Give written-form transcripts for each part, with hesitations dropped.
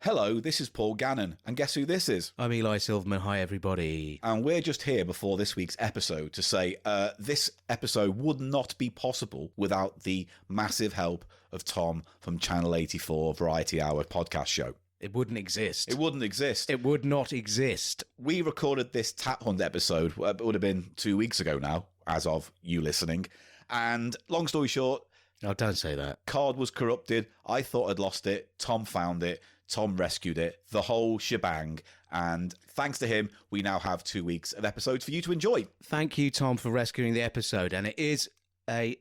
Hello, this is Paul Gannon, and guess who this is? I'm Eli Silverman. Hi, everybody. And we're just here before this week's episode to say this episode would not be possible without the massive help of Tom from Channel 84 Variety Hour podcast show. It wouldn't exist. It wouldn't exist. It would not exist. We recorded this Tat Hunt episode, it would have been 2 weeks ago now, as of you listening. And long story short... Oh, don't say that. Card was corrupted. I thought I'd lost it. Tom found it. Tom rescued it, the whole shebang, and thanks to him, we now have 2 weeks of episodes for you to enjoy. Thank you, Tom, for rescuing the episode, and it is a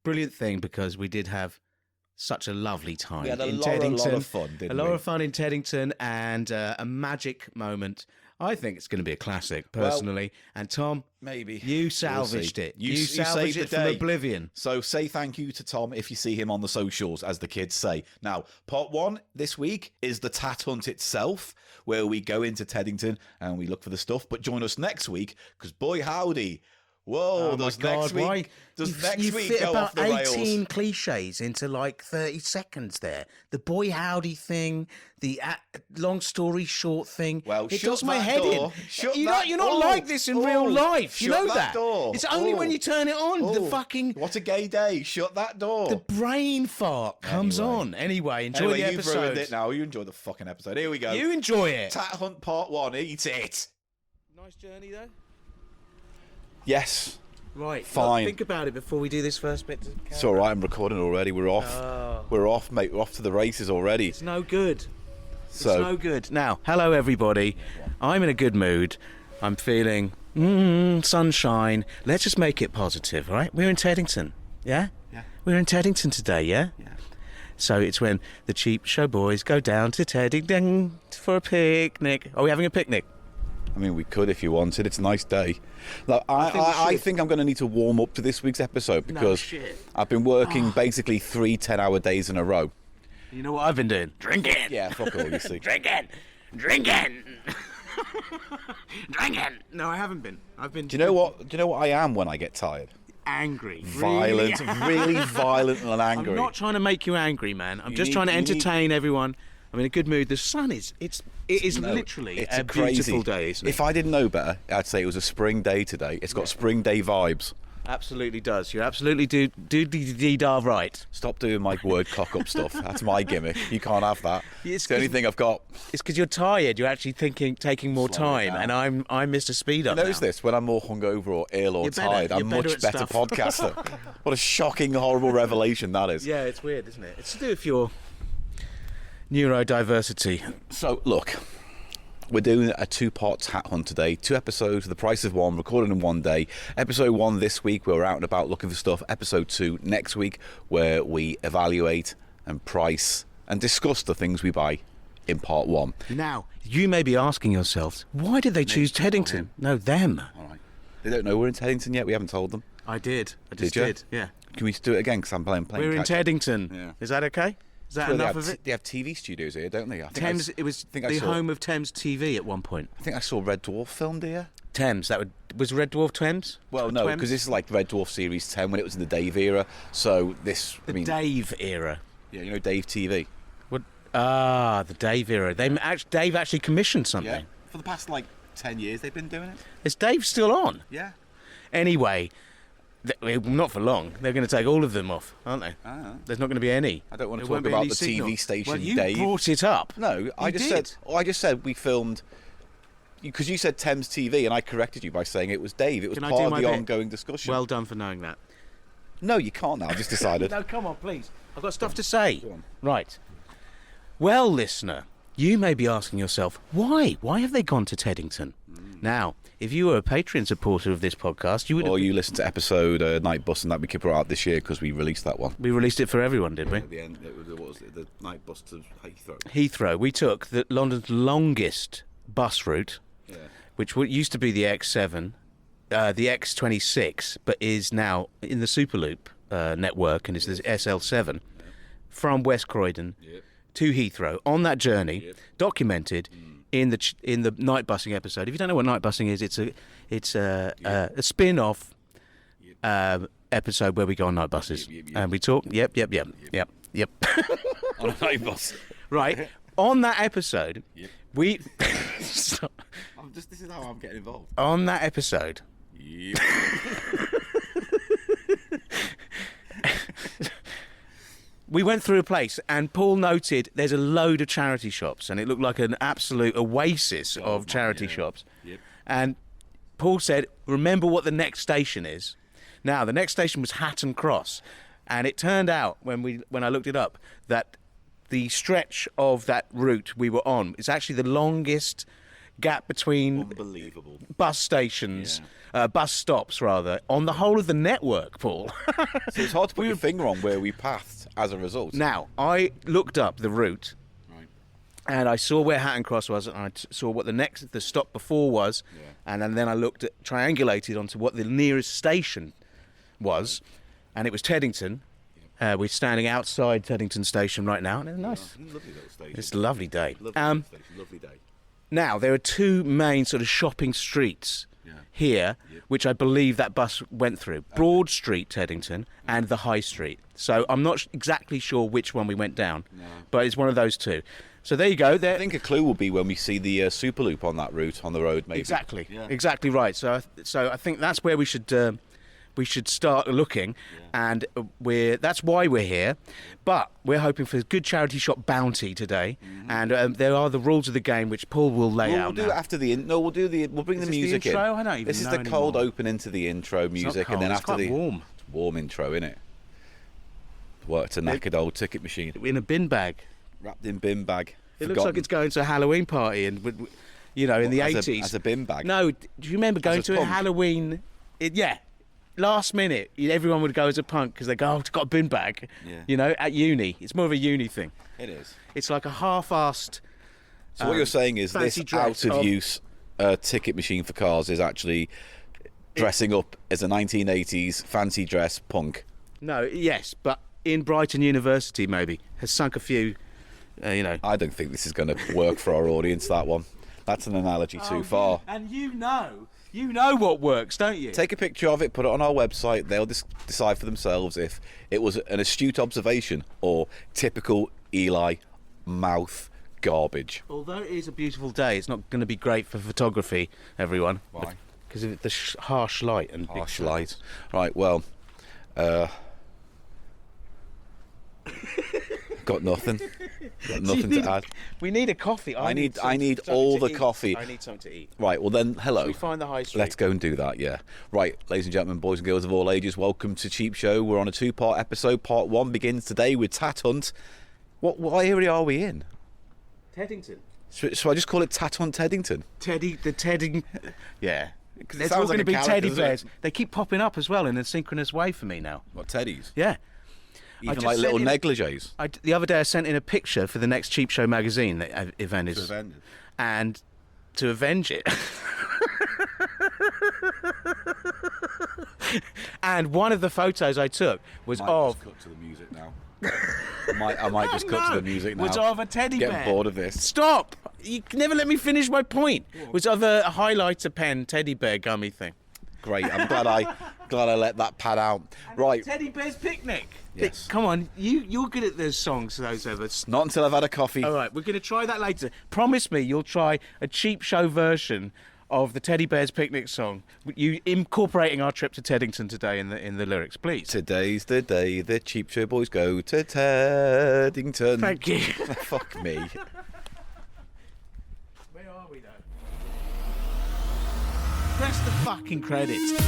brilliant thing because we did have such a lovely time in Teddington. A lot of fun, didn't we? A lot of fun in Teddington, and a magic moment. I think it's going to be a classic, personally. And Tom, maybe you salvaged it. You salvaged it from oblivion. So say thank you to Tom if you see him on the socials, as the kids say. Now, part one this week is the Tat Hunt itself, where we go into Teddington and we look for the stuff. But join us next week, because boy howdy, whoa, does next week go about off the rails? 18 cliches into like 30 seconds there. The boy howdy thing, the long story short thing. Well, it does my head in. You're not like this in real life. You know that. Door. It's only when you turn it on. The fucking... What a gay day. Shut that door. The brain fart comes on. Anyway, enjoy the episode. You've ruined it now. You enjoy the fucking episode. Here we go. You enjoy it. Tat Hunt part one. Eat it. Nice journey, though. Yes. Right. Fine. Look, think about it before we do this first bit. It's all right. I'm recording already. We're off. Oh. We're off, mate. We're off to the races already. It's no good. It's no good. Now, hello, everybody. I'm in a good mood. I'm feeling sunshine. Let's just make it positive, all right? We're in Teddington. Yeah? Yeah. We're in Teddington today, yeah? Yeah. So it's when the Cheap Show boys go down to Teddington for a picnic. Are we having a picnic? I mean, we could if you wanted. It's a nice day. Look, I think I'm going to need to warm up to this week's episode because I've been working basically 3 10-hour days in a row. You know what I've been doing? Drinking. Yeah, fuck all, you see. Drinking. No, I haven't been. I've been. Do you know what I am when I get tired? Angry. Violent, really violent and angry. I'm not trying to make you angry, man. I'm just trying to entertain everyone. I'm in a good mood. The sun it is literally a beautiful day, isn't it? If I didn't know better, I'd say it was a spring day today. It's got spring day vibes. Absolutely does. You absolutely do right. Stop doing my word cock up stuff. That's my gimmick. You can't have that. It's the only thing I've got. It's because you're tired. You're actually taking more time, and I'm Mr. Speed Up. You notice this when I'm more hungover or ill or tired, I'm much better podcaster. What a shocking, horrible revelation that is. Yeah, it's weird, isn't it? It's to do with your neurodiversity. So look, we're doing a 2-part Tat Hunt today. 2 episodes, the price of one, recorded in one day. Episode 1 this week, where we're out and about looking for stuff. Episode 2 next week, where we evaluate and price and discuss the things we buy in part 1. Now, you may be asking yourselves, why did they choose Teddington? No, them. All right. They don't know we're in Teddington yet. We haven't told them. I did. I just did. Yeah. Can we do it again? Because I'm playing. We're in Teddington. Yeah. Is that okay? Is that enough of it? They have TV studios here, don't they? It was the home of Thames TV at one point. I think I saw Red Dwarf filmed here. Thames, was Red Dwarf Thames? Well, no, because this is like Red Dwarf Series 10 when it was in the Dave era. So this... Dave era? Yeah, you know Dave TV? What? Ah, the Dave era. Dave actually commissioned something. Yeah, for the past 10 years they've been doing it. Is Dave still on? Yeah. Anyway... Not for long. They're going to take all of them off, aren't they? There's not going to be any. I don't want to talk about the TV station, well, you Dave. Brought it up. No, I just said we filmed because you said Thames TV, and I corrected you by saying it was Dave. It was part of the ongoing discussion. Well done for knowing that. No, you can't now. I've just decided. No, come on, please. I've got stuff to say. Go on. Right. Well, listener, you may be asking yourself, why? Why have they gone to Teddington? Now, if you were a Patreon supporter of this podcast, you would... Or you listened to episode Night Bus and that we brought out this year because we released that one. We released it for everyone, did we? At the end, what was it? The Night Bus to Heathrow. Heathrow. We took London's longest bus route, which used to be the X7, the X26, but is now in the Superloop network and is the SL7, from West Croydon to Heathrow. On that journey, documented... In the night busing episode. If you don't know what night busing is, it's a spin-off episode where we go on night buses and we talk. Yep. On a night bus. Right. On that episode, Yep. we... This is how I'm getting involved. On that episode... Yep. We went through a place and Paul noted there's a load of charity shops and it looked like an absolute oasis of charity shops. Yep. And Paul said, remember what the next station is. Now, the next station was Hatton Cross. And it turned out, when I looked it up, that the stretch of that route we were on is actually the longest gap between Unbelievable. bus stations, bus stops rather, on the whole of the network, Paul. So it's hard to put your finger on where we pathed as a result. Now, I looked up the route, Right. and I saw where Hatton Cross was, and I saw what the stop before was, and then I looked at, triangulated onto what the nearest station was, and it was Teddington. We're standing outside Teddington Station right now, and it's nice. Lovely little station. It's a lovely day. Lovely little station. Lovely day. Now, there are two main sort of shopping streets here, which I believe that bus went through. Broad Street, Teddington, and the High Street. So I'm not exactly sure which one we went down, but it's one of those two. So there you go. I think a clue will be when we see the Superloop on that route on the road, maybe. Exactly. Yeah. Exactly right. So I think that's where we should start looking, and that's why we're here. But we're hoping for a good charity shop bounty today, and there are the rules of the game which Paul will lay out. We'll do it after the we'll bring the music the intro? in. I don't even this is know the cold anymore. open into the intro music, cold, and then it's after quite warm. It's warm intro, innit? Worked a knackered old ticket machine In a bin bag. wrapped in bin bag. It looks like it's going to a Halloween party, and in the 80s. As a bin bag. No, do you remember going to a punk? Halloween? Last minute, everyone would go as a punk because they go, it's got a bin bag. Yeah. At uni. It's more of a uni thing. It is. It's like a half-assed... So what you're saying is this fancy dress out of use ticket machine for cars is actually dressing up as a 1980s fancy dress punk. No, yes, but in Brighton University maybe has sunk a few, I don't think this is going to work for our audience, that one. That's an analogy too far. And you know what works, don't you? Take a picture of it, put it on our website. They'll decide for themselves if it was an astute observation or typical Eli mouth garbage. Although it is a beautiful day, it's not going to be great for photography, everyone. Why? Because of the harsh light and big Harsh clouds. light. Right, well, got nothing. Got nothing to add. We need a coffee. I need something all to the eat. coffee. I need something to eat. Right, well then, hello. Should we find the high street? Let's go and do that, yeah. Right, ladies and gentlemen, boys and girls of all ages, welcome to Cheap Show. We're on a two-part episode. Part one begins today with Tat Hunt. What area are we in? Teddington. So I just call it Tat Hunt Teddington? Teddington. Yeah. Because There's all going to be teddy bears. They keep popping up as well in a synchronous way for me now. What, teddies? Yeah. Even like little negligees? The other day I sent in a picture for the next Cheap Show magazine that event is. And to avenge it. And one of the photos I took was of... Just cut to the music now. I might just cut to the music now. Was of a teddy bear. Getting bored of this. Stop! You never let me finish my point. Was of a highlighter pen teddy bear gummy thing. Great. I'm glad I let that pad out. Right. Teddy Bear's Picnic. Yes. Come on, you're good at those songs, those ever. Not until I've had a coffee. All right, we're going to try that later. Promise me you'll try a Cheap Show version of the Teddy Bear's Picnic song. You incorporating our trip to Teddington today in the lyrics, please. Today's the day the Cheap Show boys go to Teddington. Thank you. Fuck me. Where are we though? Press the fucking credits.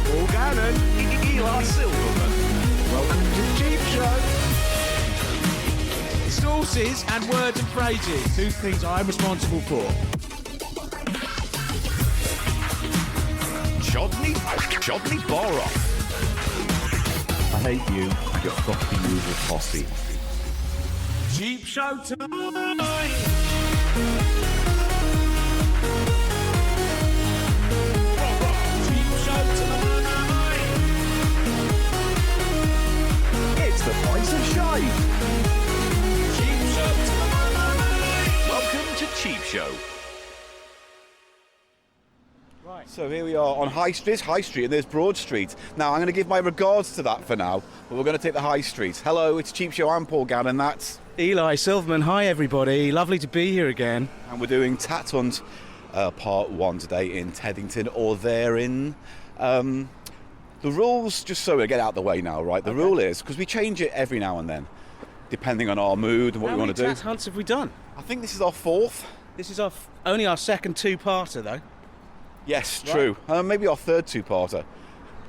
Paul Gannon, Eli Silverman. Welcome to Cheap Show. Sources and words and phrases, two things I'm responsible for. Chodney Borough. I hate you, your fucking usual posse. Cheap Show tonight. Cheap Show tonight. It's the price of shite. Cheap Show tonight. Welcome to Cheap Show. Right. So here we are on High Street and there's Broad Street. Now I'm going to give my regards to that for now, but we're going to take the High Street. Hello, it's Cheap Show, I'm Paul Gann, and that's Eli Silverman. Hi, everybody. Lovely to be here again. and we're doing Tat Hunt part 1 today in Teddington, or therein. The rules, just so we get out of the way now, right? The rule is, because we change it every now and then, depending on our mood and what we want to do. How many Tat Hunts have we done? I think this is our 4th. This is only our second two-parter, though. Yes, true. Maybe our 3rd 2-parter.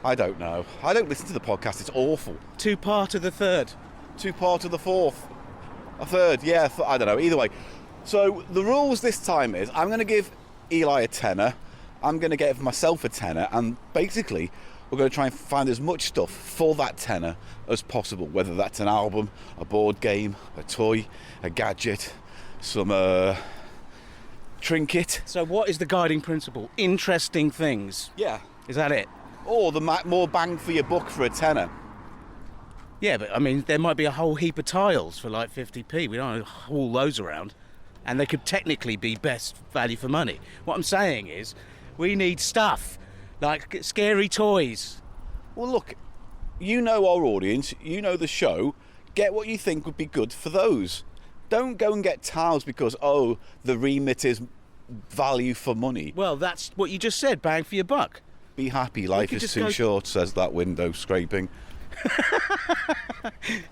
I don't know. I don't listen to the podcast. It's awful. Two-part of the third. 2-part of the 4th. A 3rd, yeah. I don't know. Either way. So the rules this time is I'm going to give Eli a tenner. I'm going to give myself a tenner. And basically, we're going to try and find as much stuff for that tenner as possible. Whether that's an album, a board game, a toy, a gadget, some trinket. So what is the guiding principle? Interesting things. Yeah. Is that it? Or the more bang for your buck for a tenner. Yeah, but I mean, there might be a whole heap of tiles for like 50p. We don't haul those around. And they could technically be best value for money. What I'm saying is, we need stuff. Like scary toys. Well, look, you know our audience, you know the show. Get what you think would be good for those. Don't go and get tiles because, the remit is value for money. Well, that's what you just said, bang for your buck. Be happy, life is too short, says that window scraping.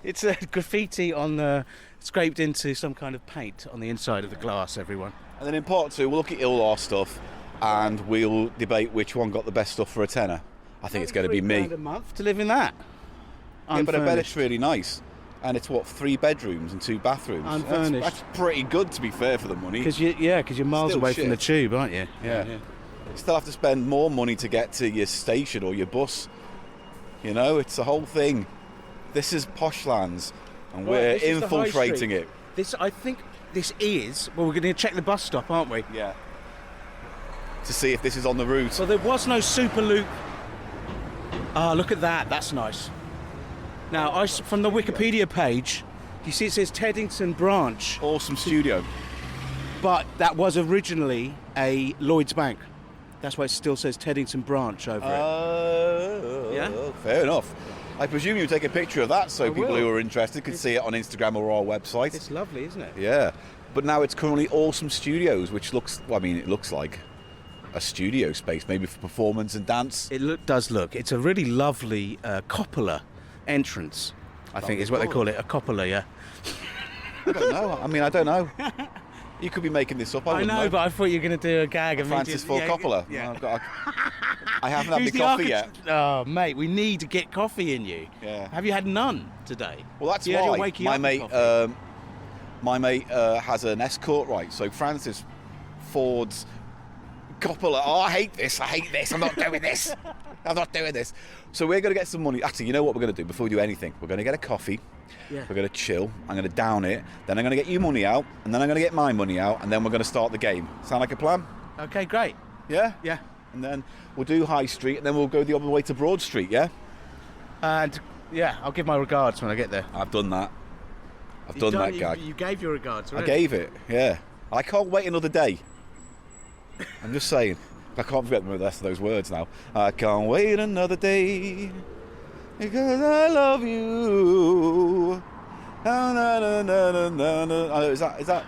It's a graffiti on scraped into some kind of paint on the inside of the glass, everyone. And then in part 2, we'll look at all our stuff and we'll debate which one got the best stuff for a tenner. I think it's going to be me. £3 a month to live in that. Yeah, but I bet it's Unfurnished. really nice. And it's 3 bedrooms and 2 bathrooms. Unfurnished. That's pretty good, to be fair, for the money. Because you're miles Still away from the shit. tube, aren't you? Yeah. You still have to spend more money to get to your station or your bus. You know, it's the whole thing. This is Poshlands, and we're This is the High infiltrating Street. it. I think this is. Well, we're going to check the bus stop, aren't we? Yeah. To see if this is on the route. So there was no super loop. Ah, look at that. That's nice. Now, from the Wikipedia page, you see it says Teddington branch, Awesome studio. but that was originally a Lloyd's Bank. That's why it still says Teddington branch over it. Yeah? Fair enough. I presume you take a picture of that so I people will. who are interested can see it on Instagram or our website. It's lovely, isn't it? Yeah. But now it's currently Awesome Studios, which looks, it looks like a studio space, maybe for performance and dance. It does look. It's a really lovely cupola entrance, I think is what they call it, a cupola, yeah. I don't know. I don't know. You could be making this up. I wouldn't know. But I thought you were going to do a gag. Francis Ford Coppola. Yeah. I haven't had Who's the the coffee architect? yet. Oh, mate, we need to get coffee in you. Yeah. Have you had none today? Well, that's You had your why waking my up mate, coffee. has an escort, right? So Francis Ford's Coppola. Oh, I hate this. I'm not doing this. I'm not doing this. So we're going to get some money. Actually, you know what we're going to do before we do anything? We're going to get a coffee. Yeah. We're going to chill. I'm going to down it. Then I'm going to get you money out. And then I'm going to get my money out. And then we're going to start the game. Sound like a plan? Okay, great. Yeah? Yeah. And then we'll do High Street. And then we'll go the other way to Broad Street, yeah? And yeah, I'll give my regards when I get there. I've done that. I've done that gag. You gave your regards, I right? gave it, yeah. I can't wait another day. I'm just saying. I can't forget the rest of those words now. I can't wait another day because I love you. Na, na, na, na, na, na. Is that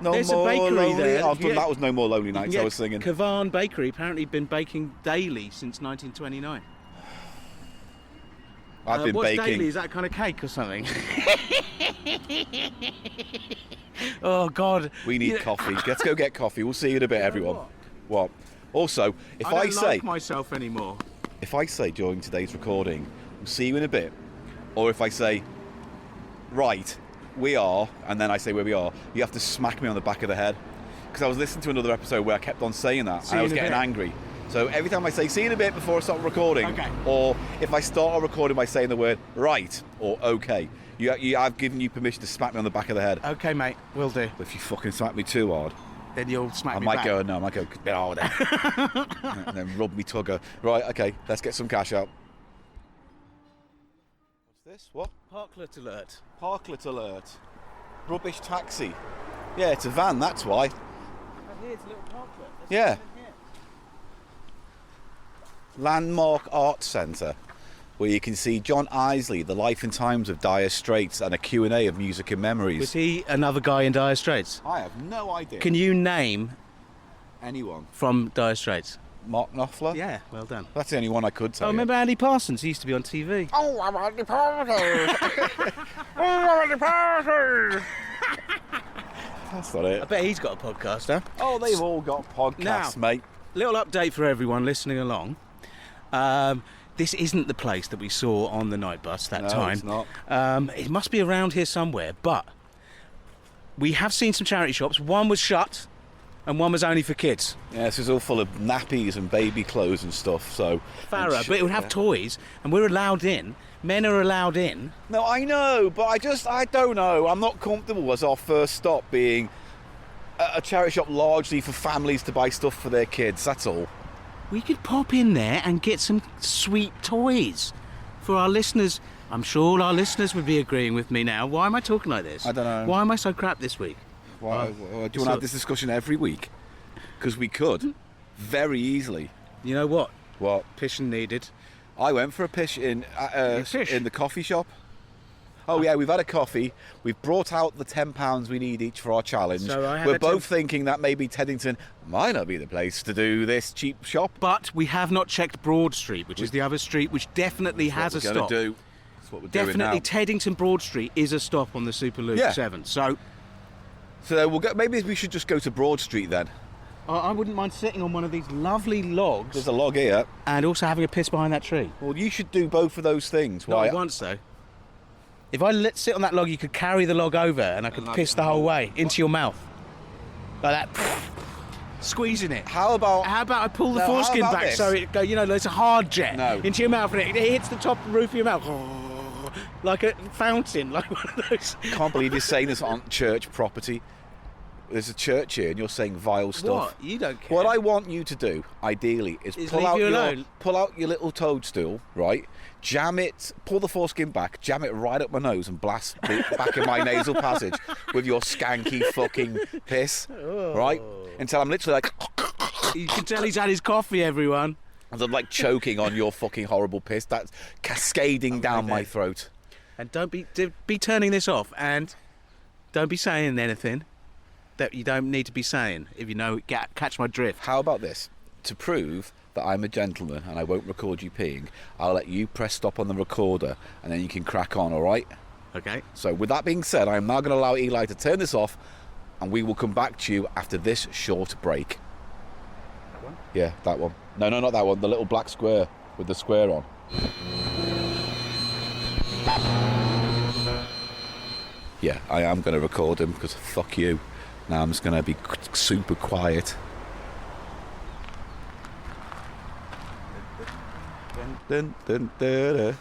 No There's a More bakery Lonely? there. I've done, that was No More Lonely Nights I was singing. Cavan Bakery apparently been baking daily since 1929. I've been what's baking. daily? Is that kind of cake or something? Oh God! We need coffee. Let's go get coffee. We'll see you in a bit, everyone. What? Also, if I don't say like myself anymore. if I say during today's recording, we'll see you in a bit, or if I say, right, we are, and then I say where we are, you have to smack me on the back of the head. Because I was listening to another episode where I kept on saying that, and I was getting angry. So every time I say, see you in a bit before I start recording, Okay. or if I start a recording by saying the word right or okay, I've given you permission to smack me on the back of the head. Okay, mate, will do. But if you fucking smack me too hard, Then you'll smack I me might back. go a bit harder. And then rub me tugger. Right, okay, let's get some cash out. What's this? What? Parklet alert. Parklet alert. Rubbish taxi. Yeah, it's a van, that's why. Oh, here's a little parklet. Yeah. landmark art centre where you can see John Isley, The Life and Times of Dire Straits, and a Q&A of Music and Memories. Was he another guy in Dire Straits? I have no idea. Can you name anyone from Dire Straits? Mark Knopfler? Yeah, well done. That's the only one I could tell Oh, you. remember Andy Parsons? He used to be on TV. Oh, I'm Andy Parsons! Oh, I'm Andy Parsons! That's not I it. bet he's got a podcast, huh? Oh, they've all got podcasts, Now- mate. Little update for everyone listening along. This isn't the place that we saw on the night bus that No, time. it's not. It must be around here somewhere, but we have seen some charity shops. One was shut and one was only for kids. Yeah, this is all full of nappies and baby clothes and stuff, so... Farah, but it would have toys, and we're allowed in. Men are allowed in. No, I know, but I don't know. I'm not comfortable as our first stop being a charity shop largely for families to buy stuff for their kids, that's all. We could pop in there and get some sweet toys for our listeners. I'm sure all our listeners would be agreeing with me now. Why am I talking like this? I don't know. Why am I so crap this week? Why, do you want to have this discussion every week? Because we could, very easily. You know what? What? Pishin needed. I went for a pish in the coffee shop. Oh yeah, we've had a coffee. We've brought out the £10 we need each for our challenge. So I had We're a both thinking that maybe Teddington might not be the place to do this cheap shop. But we have not checked Broad Street, which is the other street, which definitely has a That's what stop. we're gonna do. That's what we're doing Definitely, now. Teddington Broad Street is a stop on the Superloop Yeah. 7. So So we'll go. Maybe we should just go to Broad Street then. I wouldn't mind sitting on one of these lovely logs There's a log here. and also having a piss behind that tree. Well, you should do both of those things. Not Why? at once, though. If I sit on that log, you could carry the log over and I could piss the whole way into your mouth. Like that. Squeezing it. How about? How about I pull the No, how foreskin about back this? so it go, there's a hard jet No. into your mouth and it hits the top roof of your mouth. Like a fountain, like one of those. I can't believe you're saying this on church property. There's a church here, and you're saying vile stuff. What? You don't care. What I want you to do, ideally, is Is pull leave out you your alone. little toadstool, right? Jam it, pull the foreskin back, jam it right up my nose, and blast the back of my nasal passage with your skanky fucking piss, right? Until I'm literally like, You can tell he's had his coffee, everyone. and I'm like choking on your fucking horrible piss. That's cascading down my throat. And don't be turning this off, and don't be saying anything that you don't need to be saying. If you know, catch my drift. How about this? To prove that I'm a gentleman and I won't record you peeing, I'll let you press stop on the recorder and then you can crack on, all right? Okay. So with that being said, I'm now going to allow Eli to turn this off and we will come back to you after this short break. That one? Yeah, that one. No, not that one. The little black square with the square on. Yeah, I am going to record him because fuck you. Now I'm just going to be super quiet. Dun, dun, dun, dun.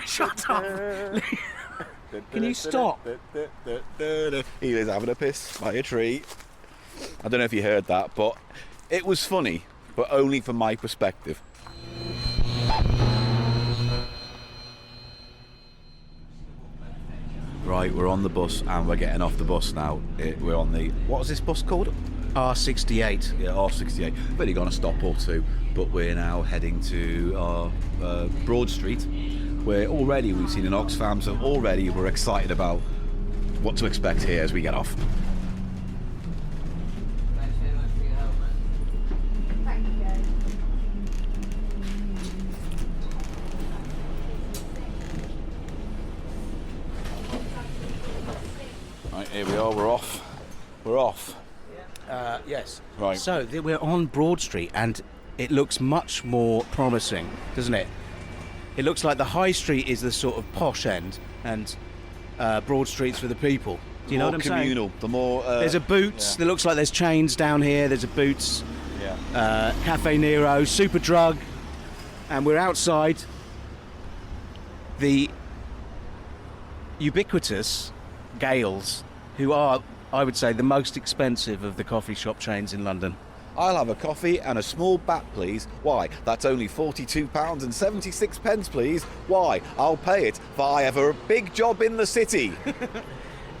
Shut up! Can you stop? He was having a piss by a tree. I don't know if you heard that, but it was funny, but only from my perspective. Right, we're on the bus and we're getting off the bus now. We're on the... What was this bus called? R68. Yeah, R68. We've only gone a stop or two, but we're now heading to Broad Street, where already we've seen an Oxfam, so already we're excited about what to expect here as we get off. Thanks very much for your help, man. Thank you. Right, here we are, we're off. We're off. Yes. Right. So we're on Broad Street, and it looks much more promising, doesn't it? It looks like the High Street is the sort of posh end, and Broad Street's for the people. Do you know More what I'm communal, saying? the more... There's a Boots. There looks like there's chains down here. There's a Boots, Yeah. Cafe Nero, Super Drug, and we're outside the ubiquitous Gales, who are, I would say, the most expensive of the coffee shop chains in London. I'll have a coffee and a small bat, please. Why? That's only £42.76, please. Why? I'll pay it, for I have a big job in the city.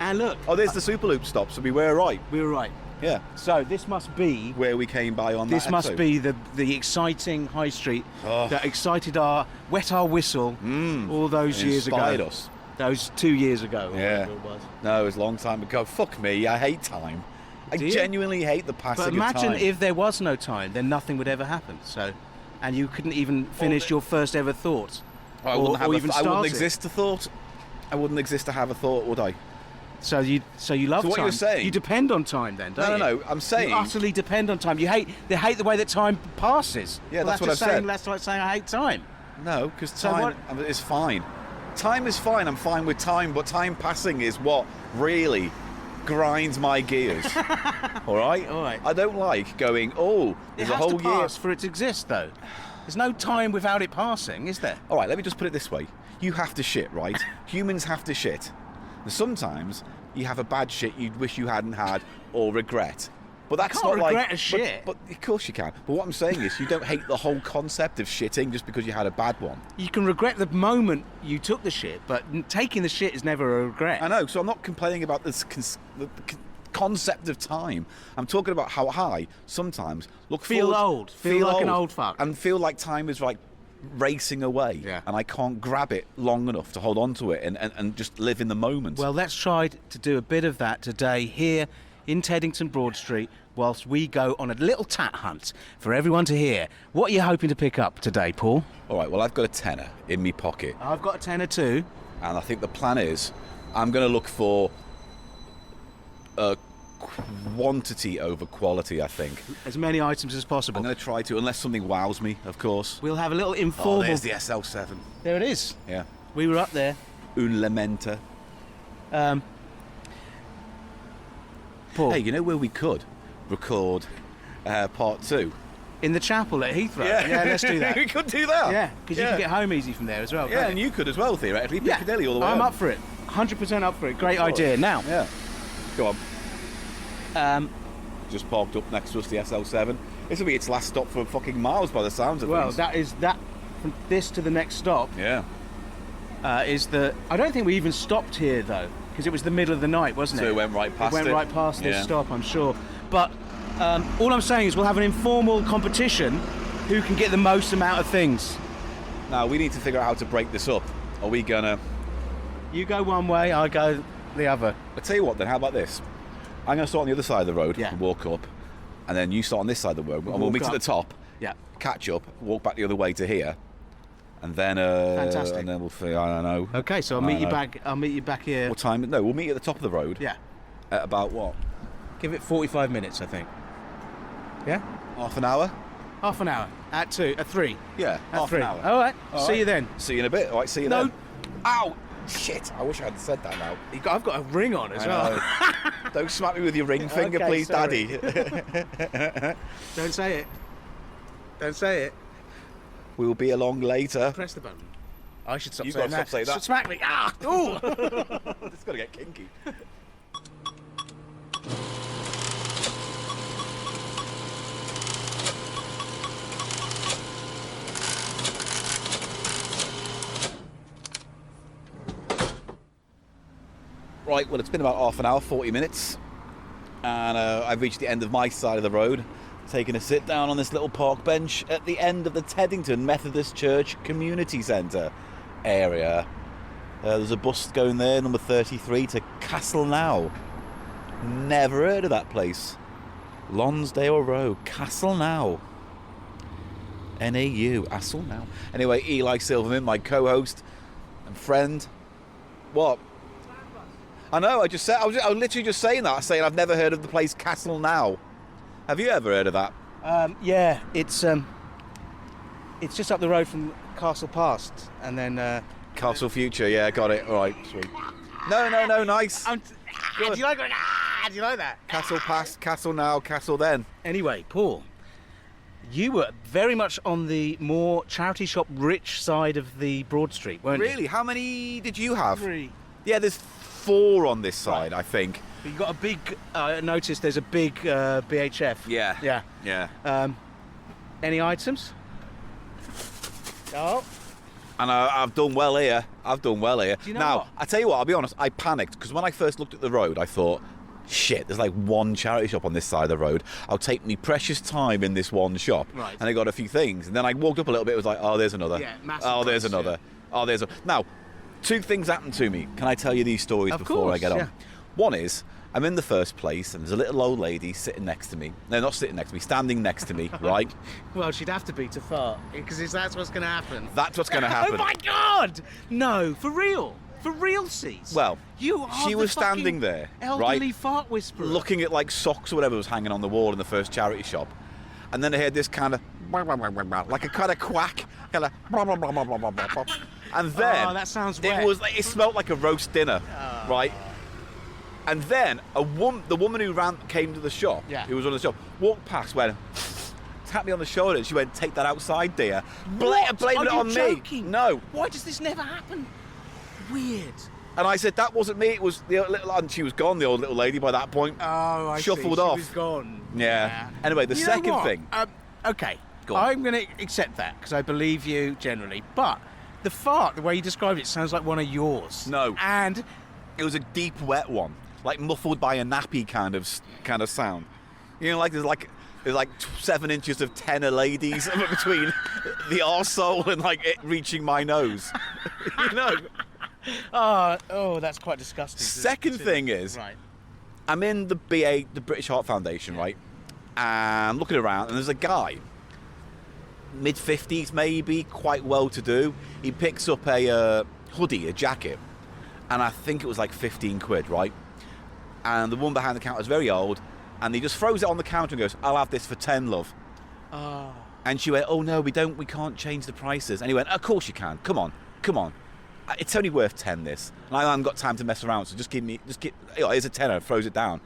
And look, Oh, there's the Superloop stop, so we were right. we were right. Yeah. So this must be Where we came by on this that must episode. be the exciting high street Oh. that excited wet our whistle all those years ago. Inspired us. Those 2 years ago. Or Yeah. whatever it was. No, it was a long time ago. Fuck me, I hate time. I Do you? genuinely hate the passing But of time. imagine if there was no time, then nothing would ever happen. So, and you couldn't even finish your first ever thoughts. I wouldn't, have or a even I wouldn't start it. exist to thought. I wouldn't exist to have a thought, would I? So you love So what time. you're saying- You depend on time then, don't No, you? no, no. I'm saying. You utterly depend on time. You hate the way that time passes. Yeah, Well, that's what just I've saying, said. That's like saying I hate time. No, because So time is fine. Time is fine. I'm fine with time, but time passing is what really grinds my gears. All right. All right. I don't like going. Oh, It there's has a whole to year. pass for it to exist, though. There's no time without it passing, is there? All right. Let me just put it this way. You have to shit, right? Humans have to shit. And sometimes you have a bad shit you'd wish you hadn't had or regret. But that's can't not regret like a shit. But of course you can. But what I'm saying is, you don't hate the whole concept of shitting just because you had a bad one. You can regret the moment you took the shit, but taking the shit is never a regret. I know. So I'm not complaining about this concept of time. I'm talking about how I sometimes Feel old. Feel like an old fuck. and feel like time is like racing away. Yeah. And I can't grab it long enough to hold on to it and just live in the moment. Well, let's try to do a bit of that today here in Teddington Broad Street whilst we go on a little tat hunt for everyone to hear. What are you hoping to pick up today, Paul? all right. Well, I've got a tenner in me pocket, I've got a tenner too. and I think the plan is I'm going to look for quantity over quality. I think As many items as I'm possible. going to try to, unless something wows me, of course. We'll have a little Oh, informal... there's the SL7. There it is. Yeah. We were up there. Un lamenta. Paul, Hey, you know where we could record part 2? in the chapel at Heathrow. Yeah, let's do that. we could do that. Yeah, because you can get home easy from there as well. Yeah, can't and you could as well, theoretically. Piccadilly all the way. I'm home. up for it. 100% up for it. Great idea. Now, Yeah. Go on. um, Just parked up next to us, the SL7. This will be its last stop for fucking miles by the sounds of well, things. that is that. From this to the next stop Yeah. is the. I don't think we even stopped here though, because it was the middle of the night, wasn't it? So it went right past It went it. right past this Yeah. stop, I'm sure. But all I'm saying is we'll have an informal competition. Who can get the most amount of things? Now, we need to figure out how to break this up. Are we gonna... You go one way, I go the other. I'll tell you what then, how about this? I'm gonna start on the other side of the road Yeah. and walk up. And then you start on this side of the road. And we'll walk meet at up. the top. Yeah. Catch up, walk back the other way to here. And then... Fantastic. And then we'll figure, I don't know. Okay, so I'll I meet you know. back. I'll meet you back here. What time? No, we'll meet at the top of the road. Yeah. At about what? Give it 45 minutes, I think. Yeah. Half an hour? Half an hour. At 3. Yeah, At half 3. an hour. All right. All See right. you then. See you in a bit. All right, see you No. then. Ow! Shit! I wish I hadn't said that now. I've got a ring on as I well. know. Don't smack me with your ring finger, Okay, please, sorry. Daddy. Don't say it. Don't say it. We'll be along later. Press the button. I should stop You've saying got to that. stop saying that. Smack me. Ah! Ooh! It's got to get kinky. Right, well, it's been about half an hour, 40 minutes, and I've reached the end of my side of the road, taking a sit down on this little park bench at the end of the Teddington Methodist Church Community Centre area. There's a bus going there, number 33, to Castleknow. Never heard of that place. Lonsdale Road, Castleknow. N-A-U, Castleknow. Anyway, Eli Silverman, my co-host and friend. What? I know, I was literally just saying that, saying I've never heard of the place Castleknow. Have you ever heard of that? Yeah, it's just up the road from Castle Past, and then. Castle Future, yeah, got it. All right, sweet. No, nice. Do you like it? Do you like that? Castle Past, Castle Now, Castle Then. Anyway, Paul, you were very much on the more charity shop rich side of the Broad Street, weren't you? Really? How many did you have? 3. Yeah, there's 4 on this side, I think. You got a big. I noticed there's a big BHF. Yeah. Yeah. Any items? Oh. And I've done well here. Do you know Now, what? I tell you what, I'll be honest, I panicked because when I first looked at the road, I thought, shit, there's like one charity shop on this side of the road. I'll take me precious time in this one shop. Right. And I got a few things. And then I walked up a little bit, it was like, oh, there's another. Yeah, massive oh, there's price, another. yeah. Oh, there's a... Now, 2 things happened to me. Can I tell you these stories Of before I course, get on? yeah. One is, I'm in the first place and there's a little old lady sitting next to me. No, not sitting next to me, standing next to me, right? Well, she'd have to be to fart, because that's what's going to happen. That's what's going to happen. Oh my God! No, for real. For realsies. Well, you are she the was fucking standing there, elderly right? fart whisperer. Looking at like socks or whatever was hanging on the wall in the first charity shop. And then I heard this kind of, like a kind of quack, kind of, and then Oh, that sounds wet. it smelled like a roast dinner, right? And then the woman who came to the shop, Yeah. who was on the shop, walked past, went, tapped me on the shoulder, and she went, "Take that outside, dear." What? Blaming it Are on you me. joking? No. Why does this never happen? Weird. And I said, "That wasn't me. It was the little." And she was gone. The old little lady by that point. Oh, I Shuffled see. off. She was gone. Yeah. Anyway, the You know second what? thing. Okay. Go on. I'm going to accept that because I believe you generally. But the fart, the way you described it, sounds like one of yours. No. And It was a deep, wet one, like muffled by a nappy kind of sound. You know, like there's like 7 inches of tenor ladies between the arsehole and like it reaching my nose. You know. oh, that's quite disgusting. Second thing is, right. I'm in the BA, the British Heart Foundation, right? And looking around, and there's a guy, mid-50s maybe, quite well-to-do. He picks up a hoodie, a jacket, and I think it was like 15 quid, right? And the woman behind the counter is very old, and he just throws it on the counter and goes, "I'll have this for 10, love." Oh. And she went, "Oh no, we can't change the prices." And he went, "Of course you can. Come on. It's only worth 10 this. And I haven't got time to mess around, so here's a tenner," throws it down.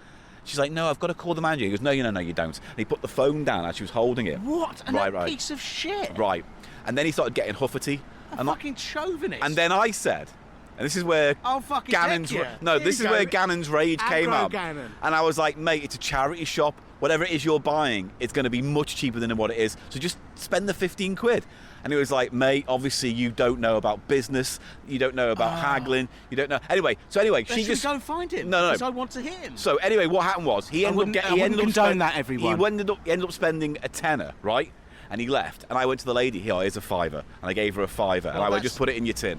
She's like, "No, I've got to call the manager." He goes, No, you don't. And he put the phone down as she was holding it. What? And Right. piece of shit. Right. And then he started getting huffety. A And fucking chauvinist. and then I said, and this is where I'll fucking Gannon's take you. no, Here this you is go. where Gannon's rage came Aggro up. Gannon. And I was like, "Mate, it's a charity shop. Whatever it is you're buying, it's going to be much cheaper than what it is. So just spend the 15 quid." And he was like, "Mate, obviously you don't know about business. You don't know about haggling. You don't know." Anyway, she Should just we go and find him? No. Because I want to hear him. So anyway, what happened was he ended up I wouldn't condone that, everyone. He ended up spending a tenner, right? And he left. And I went to the lady. "Here, here's a fiver," and I gave her a fiver. And I went, that's- "Just put it in your tin."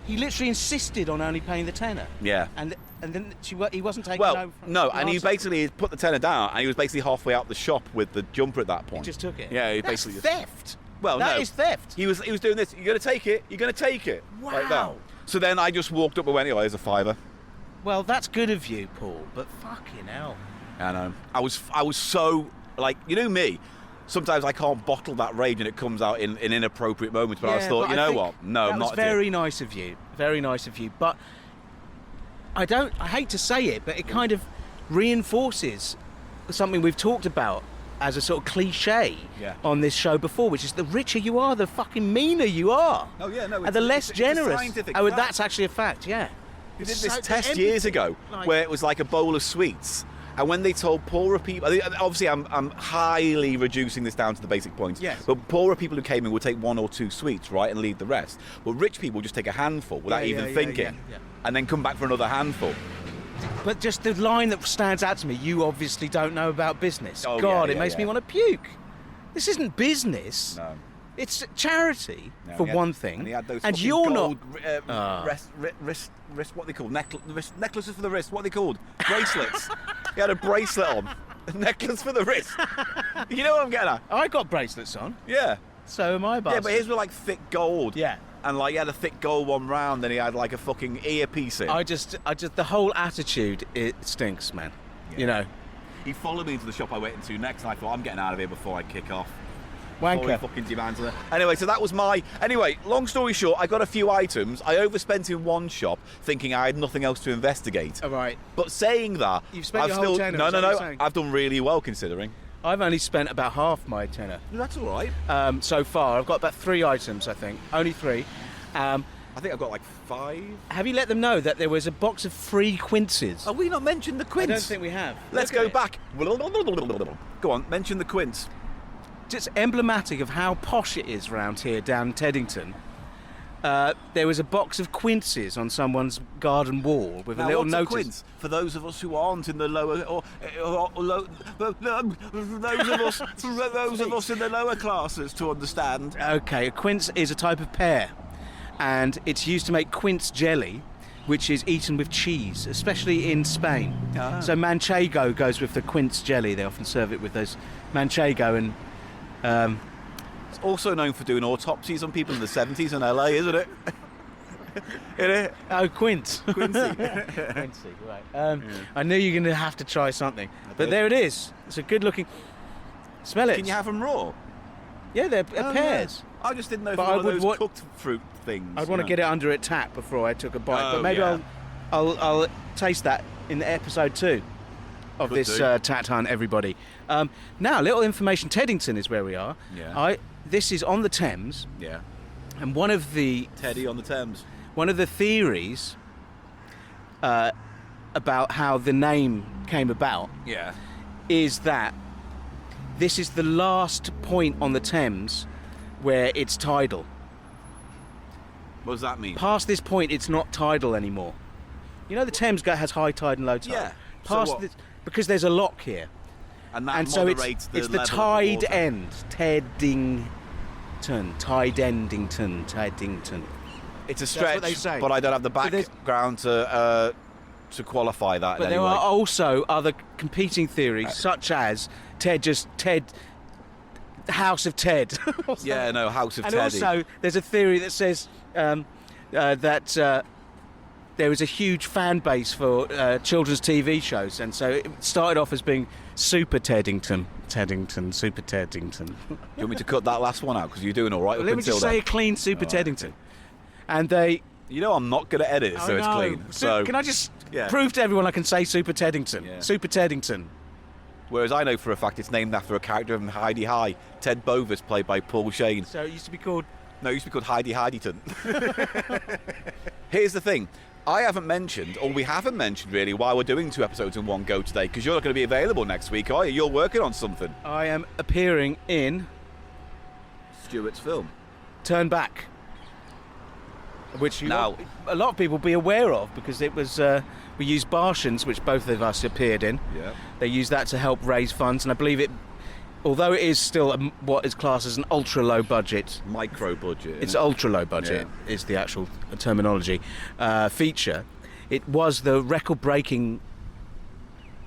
He literally insisted on only paying the tenner. Yeah. And then he wasn't taking Well, no. no, and he basically put the tenner down, and he was basically halfway out the shop with the jumper at that point. He just took it. Yeah, he That's basically theft. Well, That no. is theft. He was doing this. "You're gonna take it. You're gonna take it." Like that. Wow. So then I just walked up and went, "Oh, here's a fiver." Well, that's good of you, Paul. But fucking hell. I know. I was so like, you know me. Sometimes I can't bottle that rage and it comes out in inappropriate moments. But I Yeah, thought, but you I know think what? No, that I'm was not. very nice of you. Very nice of you. But I hate to say it, but it kind of reinforces something we've talked about as a sort of cliche Yeah. on this show before, which is the richer you are, the fucking meaner you are. Oh, yeah, no, And the less it's a generous. scientific Oh, fact. that's actually a fact, yeah. We did It's this so- test empathy, years ago like- where it was like a bowl of sweets. And when they told poorer people, obviously I'm highly reducing this down to the basic points. Yes. But poorer people who came in would take 1 or 2 sweets, right, and leave the rest. But rich people just take a handful without Yeah, even yeah, thinking, yeah. and then come back for another handful. But just the line that stands out to me, you obviously don't know about business. Oh, God, yeah, it makes yeah. me want to puke. This isn't business. No. It's charity, No, for he had- one thing. And he had those and fucking you're gold, not. wrist, what they called? Necklaces for the wrist, what are they called? Bracelets. He had a bracelet on. A necklace for the wrist. You know what I'm getting at? I got bracelets on. Yeah. So am I, Yeah, bastard. but his were like thick gold. Yeah. And like he had a thick gold one round, and he had like a fucking earpiece in. I just, the whole attitude, it stinks, man. You know, He followed me into the shop I went into next, and I thought, I'm getting out of here before I kick off. Before he wanker. fucking demands it. Anyway, so that was my... Anyway, long story short, I got a few items. I overspent in one shop, thinking I had nothing else to investigate. All right. But saying that, You've spent I've your whole still... tenner, No, is no, that what no. you're saying? I've done really well, considering. I've only spent about half my tenner That's all right. so far. I've got about 3 items, I think. Only 3. I think I've got like 5. Have you let them know that there was a box of free quinces? Have we not mentioned the I quince? don't think we have. Let's Look go at it. back. Go on, mention the quince. just emblematic of how posh it is around here down in Teddington. There was a box of quinces on someone's garden wall with a little what's notice. A quince? For those of us who aren't in the lower, or those of us in the lower classes to understand. Okay, a quince is a type of pear, and it's used to make quince jelly, which is eaten with cheese, especially in Spain. Ah. So manchego goes with the quince jelly. They often serve it with those manchego and. It's also known for doing autopsies on people in the 70s in LA, isn't it? Isn't it? Oh, quince. Quincy. Quincy, right. I knew you were going to have to try something. But there it is. It's a good looking... Smell it. Can you have them raw? Yeah, they're Oh, pears. yeah. I just didn't know if But it was one I of would those cooked fruit things. I'd want to get it under a tap before I took a bite. Oh, But maybe yeah. I'll taste that in episode 2 of Could this do. Tat Hunt, everybody. Now, little information. Teddington is where we are. Yeah. This is on the Thames, Yeah. and one of the Teddy on the Thames. theories about how the name came about Yeah. is that this is the last point on the Thames where it's tidal. What does that mean? Past this point, it's not tidal anymore. You know the Thames has high tide and low tide. Yeah. So Past what? this, because there's a lock here, And that and so moderates it's the level of tide water. end. Teddington. It's a That's stretch, what they say. but I don't have the But there's- background to qualify that. But in there any way. are also other competing theories, such as House of Ted. Yeah, no, House of And Teddy. also, there's a theory that says that there was a huge fan base for children's TV shows, and so it started off as being Super Teddington, Super Teddington. Do you want me to cut that last one out because you're doing all right Well, up let me until just say then? a clean Super All right, Teddington, and they. You know I'm not going to edit it so I it's know. clean. So Can I just yeah. prove to everyone I can say Super Teddington? Yeah. Super Teddington. Whereas I know for a fact it's named after a character from Heidi High, Ted Bovis, played by Paul Shane. So it used to be called. No, it used to be called Heidi Heiditon. Here's the thing. I haven't mentioned, or we haven't mentioned really, why we're doing 2 episodes in one go today, because you're not going to be available next week, are you? You're working on something. I am appearing in Stuart's film. Turn Back, which Now- a lot of people will be aware of because it was we used Bartians, which both of us appeared in. Yeah. They used that to help raise funds, and I believe it, although it is still what is classed as an ultra low budget. Micro budget. It's innit? ultra low budget is the actual terminology feature. It was the record-breaking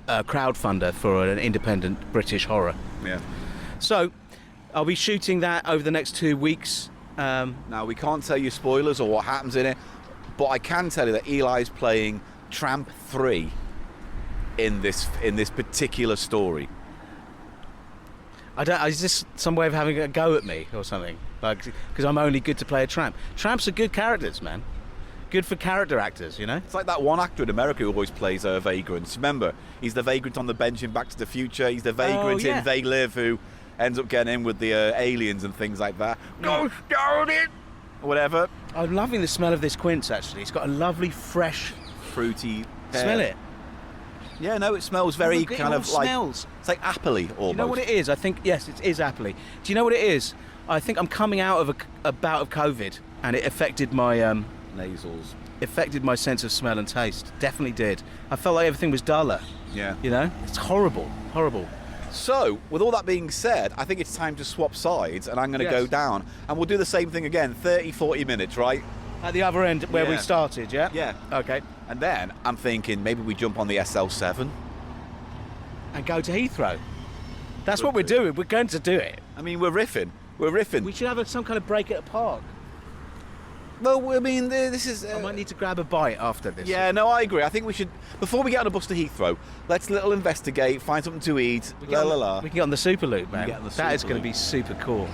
crowdfunder for an independent British horror. Yeah. So I'll be shooting that over the next 2 weeks. Now, we can't tell you spoilers or what happens in it, but I can tell you that Eli's playing Tramp 3 in this particular story. Is this some way of having a go at me or something? Like, because I'm only good to play a tramp. Tramps are good characters, man. Good for character actors, you know? It's like that one actor in America who always plays vagrants. Remember, he's the vagrant on the bench in Back to the Future. He's the vagrant yeah. in They Live who ends up getting in with the aliens and things like that. Go down it! Or whatever. I'm loving the smell of this quince, actually. It's got a lovely, fresh... Fruity. Smell it. Yeah, no, it smells very Look, it kind all of like... smells. It's like appley almost. Do you know what it is? I think, yes, it is appley. Do you know what it is? I think I'm coming out of a bout of COVID, and it affected my Nasals. sense of smell and taste. Definitely did. I felt like everything was duller. Yeah. You know? It's horrible. Horrible. So, with all that being said, I think it's time to swap sides, and I'm going to Yes. go down, and we'll do the same thing again, 30, 40 minutes, right? At the other end where we Yeah. started, yeah? Yeah. Okay. And then I'm thinking maybe we jump on the SL7. And go to Heathrow. That's Could what we're do. doing. We're going to do it. I mean, we're riffing. We're riffing. We should have some kind of break at a park. Well, I mean, this is... I might need to grab a bite after this. Yeah, no, I agree. I think we should... Before we get on a bus to Heathrow, let's little investigate, find something to eat, We la can, la la. we can get on the Superloop, man. get on the That is Superloop. going to be super cool.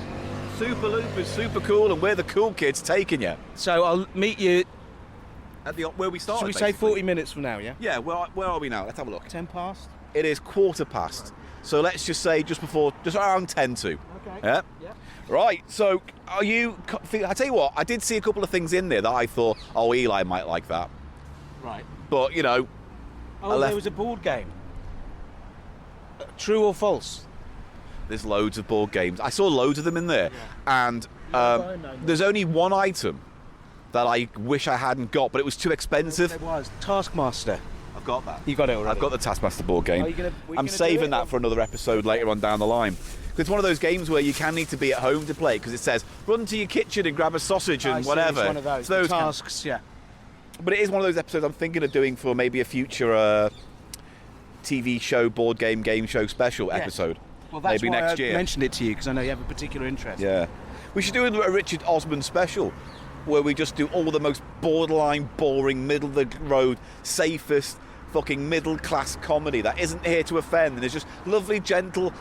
Superloop is super cool, and we're the cool kids taking you. So I'll meet you, At the where we started, should we say basically. 40 minutes from now, yeah? Yeah, where are we now? Let's have a look. 10 past? It is 1:15. So let's just say just around 10 to. Okay. Yeah? Yeah. Right, so are you... I tell you what, I did see a couple of things in there that I thought, oh, Eli might like that. Right. But, you know, Oh, left- there was a board game. True or false? There's loads of board games. I saw loads of them in there, and there's only one item that I wish I hadn't got, but it was too expensive. It was Taskmaster. I've got that. You got it already. I've got the Taskmaster board game. I'm saving that for another episode later on down the line. It's one of those games where you can need to be at home to play because it says run to your kitchen and grab a sausage and whatever. It's one of those. So Tasks, yeah. But it is one of those episodes I'm thinking of doing for maybe a future TV show, board game show special episode. Well, that's maybe why next year. I mentioned it to you because I know you have a particular interest. Yeah. We should do a Richard Osman special where we just do all the most borderline, boring, middle of the road, safest, fucking middle class comedy that isn't here to offend and is just lovely, gentle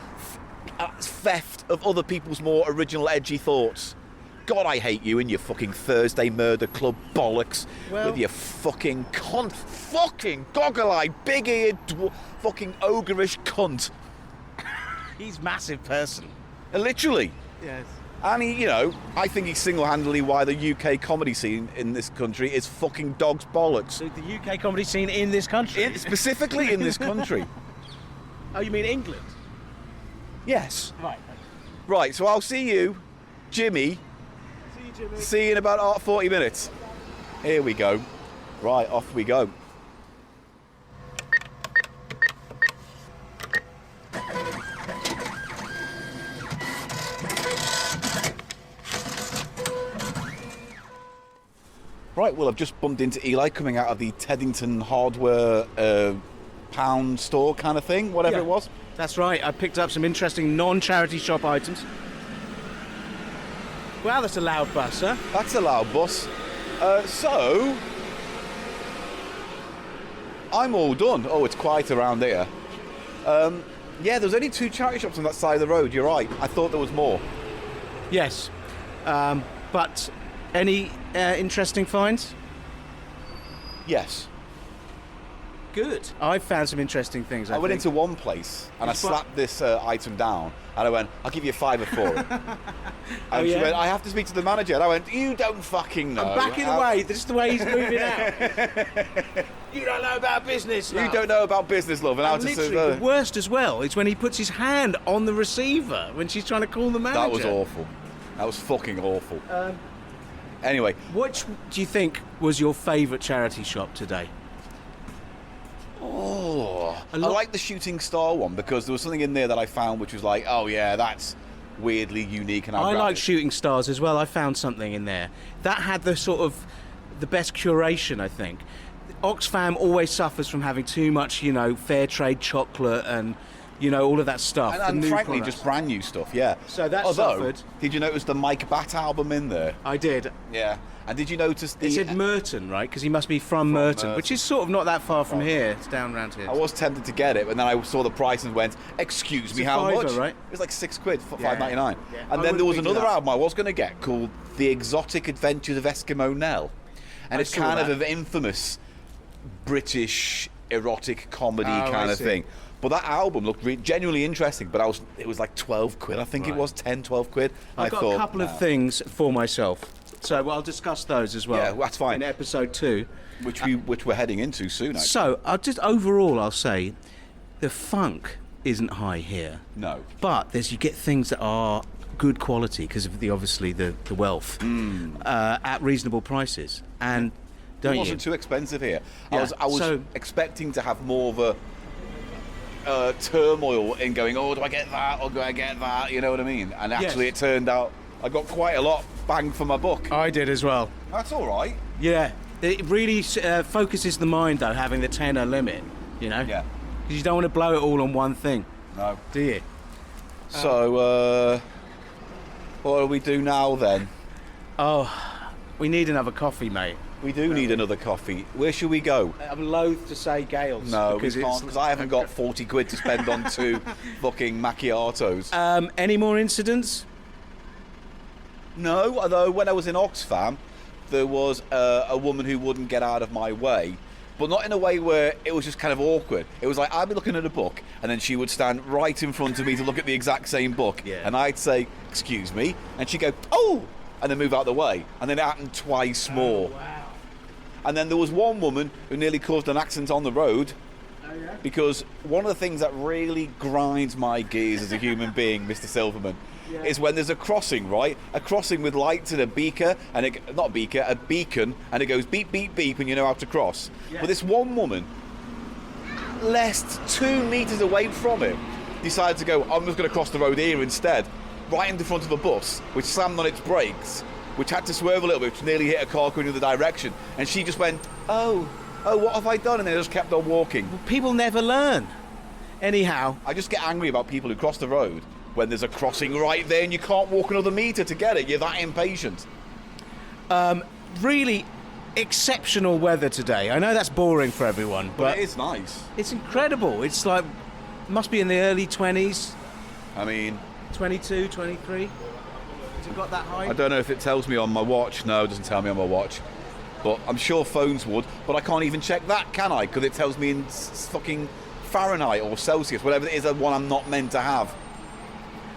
theft of other people's more original, edgy thoughts. God, I hate you and your fucking Thursday Murder Club bollocks with your fucking fucking goggle-eyed, big-eared, fucking ogreish cunt. He's a massive person. Literally. Yes. And he, I think he's single-handedly why the UK comedy scene in this country is fucking dog's bollocks. So the UK comedy scene in this country? Specifically in this country. Oh, you mean England? Yes. Right. Right, so I'll see you, Jimmy. See you in about 40 minutes. Here we go. Right, off we go. Right, well, I've just bumped into Eli coming out of the Teddington hardware pound store kind of thing, whatever it was. That's right. I picked up some interesting non-charity shop items. Wow, that's a loud bus, huh? That's a loud bus. So, I'm all done. Oh, it's quiet around here. Yeah, there's only 2 charity shops on that side of the road. You're right. I thought there was more. Yes. But any interesting finds? Yes. Good. I found some interesting things. I went into one place and I slapped this item down and I went, I'll give you $5 for it. And she went, I have to speak to the manager. And I went, you don't fucking know. I'm backing away. This is the way he's moving out. You don't know about business, love. You don't know about business, love. And I was literally, just, the worst as well is when he puts his hand on the receiver when she's trying to call the manager. that was awful. That was fucking awful. Anyway. Which do you think was your favourite charity shop today? Oh, I like the Shooting Star one because there was something in there that I found which was like, oh yeah, that's weirdly unique. And I like Shooting Stars as well. I found something in there that had the best curation, I think. Oxfam always suffers from having too much, fair trade chocolate and, all of that stuff. And frankly, just brand new stuff, yeah. So that suffered. Did you notice the Mike Batt album in there? I did. Yeah. And did you notice It said Merton, right? Because he must be from Merton, which is sort of not that far from here. It's down around here. I was tempted to get it, but then I saw the price and went, excuse me, how much? Right? It was like £6, $5.99. Yeah. And then there was another album I was going to get called The Exotic Adventures of Eskimo Nell. And it's kind of an infamous British erotic comedy kind of thing. But that album looked genuinely interesting, but it was like £12, I think it was, 10, 12 quid. I've got a couple of things for myself. So I'll discuss those as well. Yeah, that's fine. In episode 2. Which we're heading into soon, actually. So, I'll say, the funk isn't high here. No. But you get things that are good quality because of the wealth at reasonable prices. And it wasn't too expensive here. Yeah. I was expecting to have more of a turmoil in going, oh, do I get that or do I get that? You know what I mean? And actually it turned out I got quite a lot bang for my buck. I did as well. That's all right. Yeah. It really focuses the mind, though, having the tenner limit, Yeah. Because you don't want to blow it all on one thing. No. Do you? So, what do we do now, then? Oh, we need another coffee, mate. We do need another coffee. Where should we go? I'm loath to say Gales. No, because I haven't got 40 quid to spend on 2 fucking macchiatos. Any more incidents? No, although when I was in Oxfam, there was a woman who wouldn't get out of my way, but not in a way where it was just kind of awkward. It was like I'd be looking at a book, and then she would stand right in front of me to look at the exact same book, and I'd say, "Excuse me," and she'd go, "Oh," and then move out the way, and then it happened twice more. Wow. And then there was one woman who nearly caused an accident on the road Because one of the things that really grinds my gears as a human being, Mr. Silverman, is when there's a crossing, right? A crossing with lights and a beaker, and a beacon, and it goes beep, beep, beep, and you know how to cross. But this one woman, less 2 meters away from it, decided to go, I'm just going to cross the road here instead, right in the front of a bus, which slammed on its brakes, which had to swerve a little bit, which nearly hit a car going in the direction. And she just went, oh, what have I done? And then just kept on walking. Well, people never learn. Anyhow, I just get angry about people who cross the road when there's a crossing right there and you can't walk another metre to get it. You're that impatient. really exceptional weather today. I know that's boring for everyone, but it is nice. It's incredible. It's like, must be in the early 20s. I mean... 22, 23. Has it got that high? I don't know if it tells me on my watch. No, it doesn't tell me on my watch. But I'm sure phones would. But I can't even check that, can I? Because it tells me in fucking Fahrenheit or Celsius, whatever it is, the one I'm not meant to have.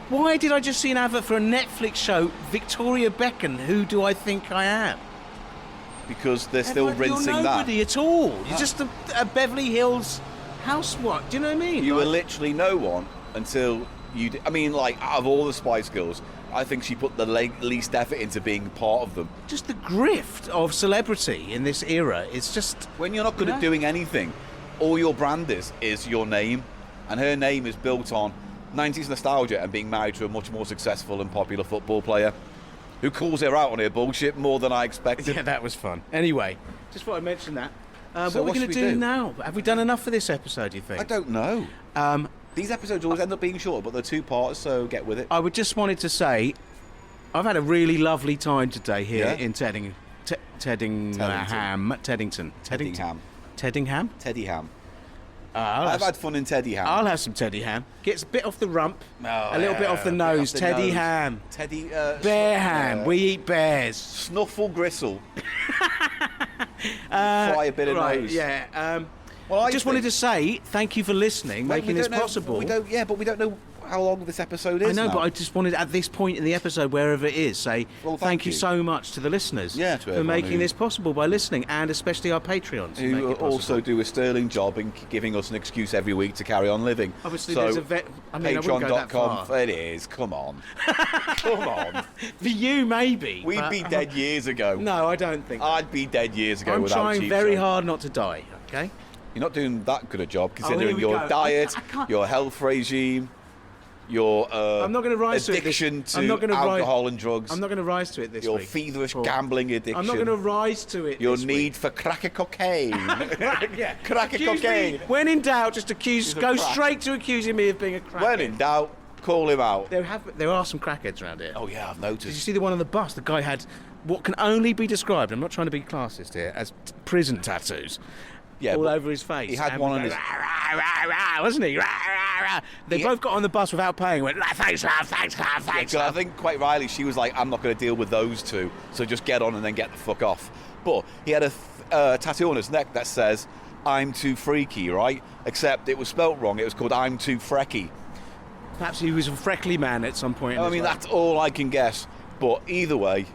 Why did I just see an advert for a Netflix show, Victoria Beckham, Who Do I Think I Am? Because they're still rinsing you're that. nobody at all. You're just a Beverly Hills housewife. Do you know what I mean? You were literally no one until you... I mean, like, out of all the Spice Girls, I think she put the least effort into being part of them. Just the grift of celebrity in this era is just... When you're not good at doing anything, all your brand is your name. And her name is built on 90s nostalgia and being married to a much more successful and popular football player who calls her out on her bullshit more than I expected. Yeah, that was fun. Anyway, just thought I'd mention that. So what are we what going to should we do do now? Have we done enough for this episode, do you think? I don't know. These episodes always end up being shorter, but they're two-parters, so get with it. I would just wanted to say, I've had a really lovely time today here in Teddington. Teddington. Teddingham? Teddyham. I've had fun in Teddyham. I'll have some Teddingham. Gets a bit off the rump, a little bit off the bit nose. off the Teddingham. Bear ham. We eat bears. Snuffle gristle. Fry a bit of nose. Yeah. Well, I just wanted to say thank you for listening, making this possible. We don't know how long this episode is. I know, now. but I just wanted at this point in the episode, wherever it is, say thank you you so much to the listeners for making this possible by listening, and especially our Patreons who also do a sterling job in giving us an excuse every week to carry on living. Obviously, there's a Patreon.com. It is. Come on, come on. For you, maybe We'd be dead years ago. No, I don't think. I'd be dead years ago. I'm without trying Cheap very Chaps. hard not to die. Okay. You're not doing that good a job considering here we your go. diet, I can't- your health regime, your I'm not going to rise addiction to it. I'm not to going to alcohol and drugs. I'm not going to rise to it this your week. feverish Paul. gambling addiction. I'm not going to rise to it. Your this need week. for crack of cocaine. Yeah. Crack of Accuse cocaine. me. When in doubt, just He's a go crack. straight to accusing me of being a crackhead. When in doubt, call him out. There are some crackheads around here. Oh yeah, I've Did you noticed. see the one on the bus? The guy had what can only be described, I'm not trying to be classist here, as prison tattoos. Yeah, all but over his face. he had And one we on go, his- "Rah, rah, rah, rah," wasn't he? Rah, rah, rah. They Yeah. both got on the bus without paying. Went, thanks, love, thanks, love, thanks. So I love." think quite rightly she was like, I'm not going to deal with those two, so just get on and then get the fuck off. But he had a tattoo on his neck that says, I'm too freaky, right? Except it was spelt wrong. It was called I'm too freaky. Perhaps he was a freckly man at some point. In I his mean, life. that's all I can guess. But either way,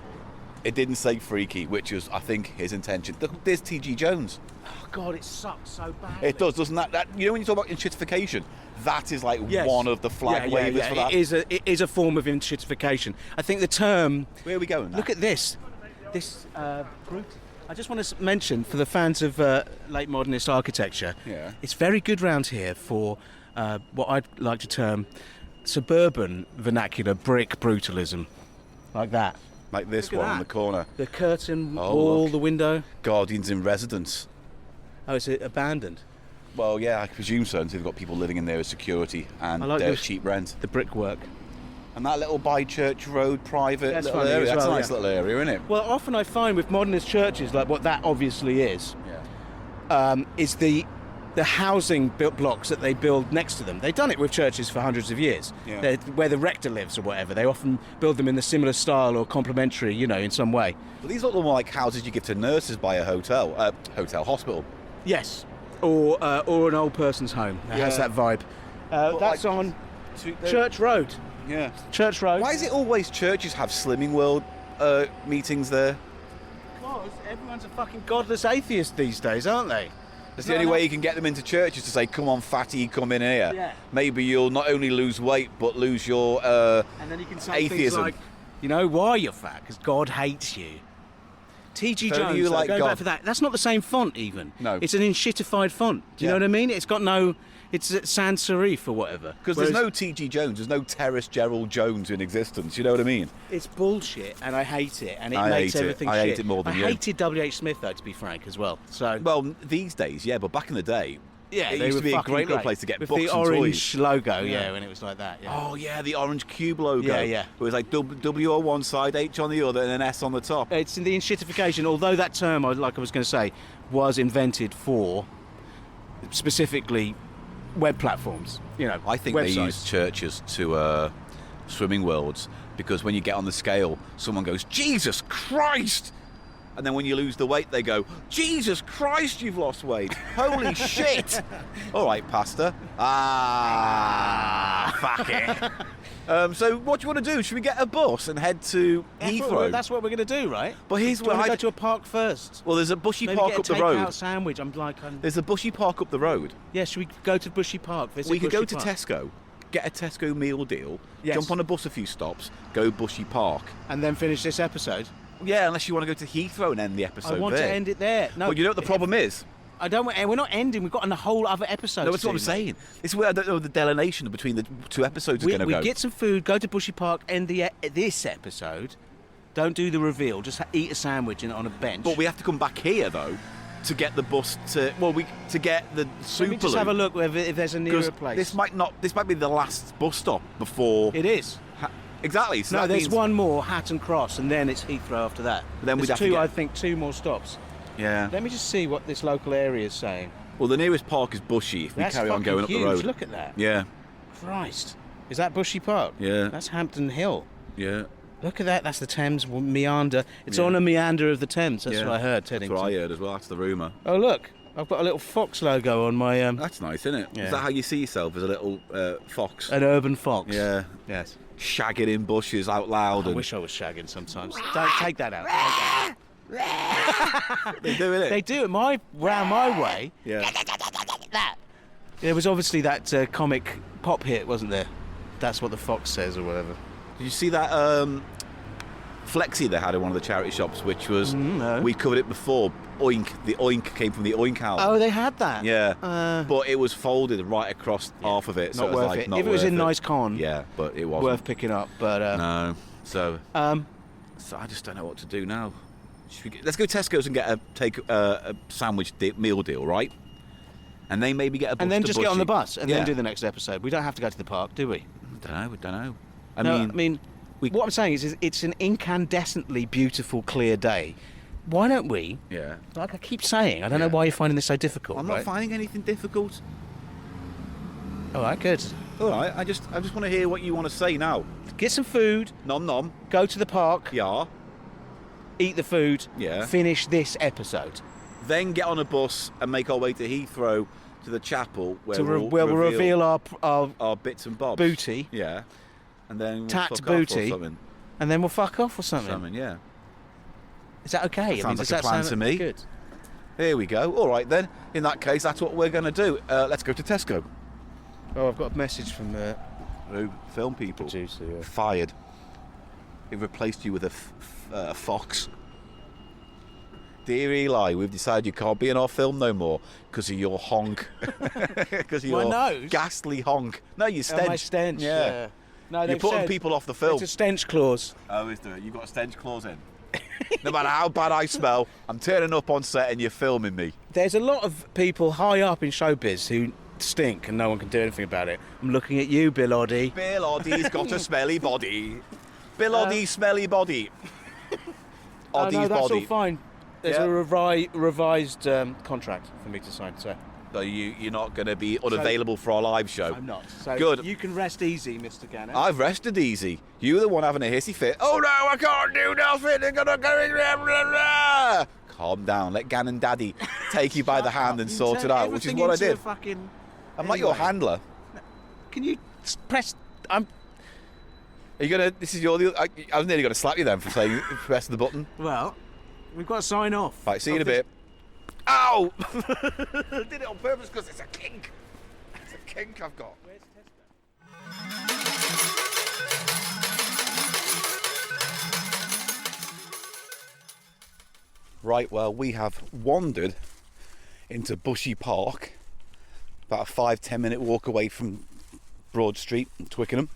it didn't say freaky, which was, I think, his intention. There's T.G. Jones. Oh, God, it sucks so badly. It does, doesn't that? You know when you talk about inshittification, that is like one of the flag wavers for that. It is a form of inshittification. I think the term... Where are we going now? Look at this. Brute. I just want to mention, for the fans of late modernist architecture, it's very good round here for what I'd like to term suburban vernacular brick brutalism. Like that. Like this Look at one in that. the corner. The curtain, Oh, wall, look. the window. Guardians in residence. Oh, it's abandoned. Well, yeah, I presume so, until they've got people living in there as security and I like their this- cheap rent. The brickwork. And that little by-church road private That's little funny area, as that's well, a nice yeah. little area, isn't it? Well, often I find with modernist churches, like what that obviously is the housing built blocks that they build next to them. They've done it with churches for hundreds of years. Yeah. They're where the rector lives or whatever. They often build them in a similar style or complementary, in some way. But these look more like houses you give to nurses by a hospital. Yes. Or an old person's home. It has Yeah. that vibe. That's like- on Church Road. Yeah. Church Road. Why is it always churches have Slimming World meetings there? Because everyone's a fucking godless atheist these days, aren't they? That's the only way you can get them into churches to say, "Come on, fatty, come in here." Yeah. Maybe you'll not only lose weight but lose your And then you can say things atheism. like, you know why you're fat? Because God hates you. T.G. So do Jones, you like going God? back for that, that's not the same font even. No. It's an enshittified font. Do you Yeah. know what I mean? It's got no... It's sans serif or whatever. Because there's no T.G. Jones, there's no Terrace Gerald Jones in existence. You know what I mean? It's bullshit, and I hate it, and it I makes hate it. everything I shit. hate it more than I you. hated W.H. Smith, though, to be frank, as well. So Well, these days, yeah, but back in the day, yeah, it they used were to be a fucking great little place to get with books the and orange toys. logo, Yeah. when it was like that. Yeah. Oh yeah, the orange cube logo. Yeah, yeah. It was like W on one side, H on the other, and an S on the top. It's in the enshittification, although that term, like I was going to say, was invented for specifically web platforms. You know, I think websites. they use churches to swimming worlds because when you get on the scale, someone goes, "Jesus Christ!" And then when you lose the weight, they go, "Jesus Christ, you've lost weight! Holy shit!" All right, Pastor. Fuck it. So what do you want to do? Should we get a bus and head to Heathrow? That's what we're going to do, right? But here's Do you where want to I go to a park first? Well, there's a bushy Maybe park get up a the road. takeout sandwich. There's a bushy park up the road. Yeah, should we go to Bushy Park? Visit We could go Bushy to Park? Tesco, get a Tesco meal deal, Yes. jump on a bus a few stops, go Bushy Park. And then finish this episode. Yeah, unless you want to go to Heathrow and end the episode I want there. to end it there. No, Well, you know what the problem is? I don't. We're not ending. We've got a whole other episode. No, to that's what I'm do, saying. It's where I don't know the delineation between the two episodes We are going to go. get some food, go to Bushy Park, end this episode. Don't do the reveal. Just eat a sandwich on a bench. But we have to come back here though to get the bus to to get the super. Let me just have a look if there's a nearer place. This might be the last bus stop before. It is. Exactly. So No, that there's means, one more, Hatton Cross, and then it's Heathrow after that. Then we'd there's have to two, get- I think, two more stops. Yeah. Let me just see what this local area is saying. Well, the nearest park is Bushy. If we That's carry on fucking going up huge. the road. Look at that. Yeah. Christ. Is that Bushy Park? Yeah. That's Hampton Hill. Yeah. Look at that. That's the Thames meander. It's Yeah. on a meander of the Thames. That's Yeah. what I heard, That's Teddington. what I heard as well. That's the rumour. Oh, look. I've got a little fox logo on my... That's nice, isn't it? Yeah. Is that how you see yourself, as a little fox? an urban fox. Yeah. Yes. Shagging in bushes out loud. I and wish I was shagging sometimes. Don't take that out. Take that out. they're doing it. They do it round my way. Yeah. There was obviously that comic pop hit, wasn't there? That's what the fox says or whatever. Did you see that flexi they had in one of the charity shops, which was no. we covered it before. Oink. The oink came from the Oink Owl. Oh, they had that? Yeah. But it was folded right across half of it. So Not it was worth like, it. Not If it was worth in it. nice con, Yeah, but it wasn't. worth picking up. But No. So I just don't know what to do now. Let's go Tesco's and get a sandwich meal deal, right? And then maybe get a bus and then to just get on the Bushy. bus and Yeah. then do the next episode. We don't have to go to the park, do we? I don't know. I mean, what I'm saying is it's an incandescently beautiful, clear day. Why don't we? yeah. Like I keep saying, I don't know Yeah. why you're finding this so difficult. I'm right? not finding anything difficult. All right, good. All right. I just want to hear what you want to say now. Get some food. Nom nom. Go to the park. Yeah. Eat the food. Yeah. Finish this episode. Then get on a bus and make our way to Heathrow to the chapel where We'll we'll reveal our our bits and bobs. booty, Yeah. And then we'll Tat fuck off booty. or something. and then we'll fuck off or something. Something, yeah. Is that okay? That sounds does like a that plan sound to me. Good. Here we go. All right then. In that case, that's what we're going to do. Let's go to Tesco. Oh, I've got a message from the Who? Film people. producer. Yeah. Fired. We've replaced you with a fox. Dear Eli, we've decided you can't be in our film no more because of your honk. Because of My your nose? ghastly honk. No, your stench. Oh, my stench. Yeah. No, You're they've putting said people off the film. It's a stench clause. Oh, is there? You got a stench clause in? No matter how bad I smell, I'm turning up on set and you're filming me. There's a lot of people high up in showbiz who stink and no one can do anything about it. I'm looking at you, Bill Oddie. Bill Oddie's got a smelly body. Bill Oddie's smelly body. Oh, Oddie's no, that's body. all fine. There's Yeah. a revised contract for me to sign, so So you're not going to be unavailable for our live show. I'm not. So Good. You can rest easy, Mr. Gannon. I've rested easy. You're the one having a hissy fit. Oh no, I can't do nothing. They're gonna go. Blah, blah, blah. Calm down. Let Gannon Daddy take you by the hand and sort it out, which is what I did. I'm not your handler. Can you press? Are you gonna? This is your. I was nearly gonna slap you then for saying press the button. Well, we've got to sign off. Right, see you in a bit. Ow! I did it on purpose because it's a kink. It's a kink I've got. Where's Tesco? Right, well, we have wandered into Bushy Park, about a 5-10 minute walk away from Broad Street in Twickenham,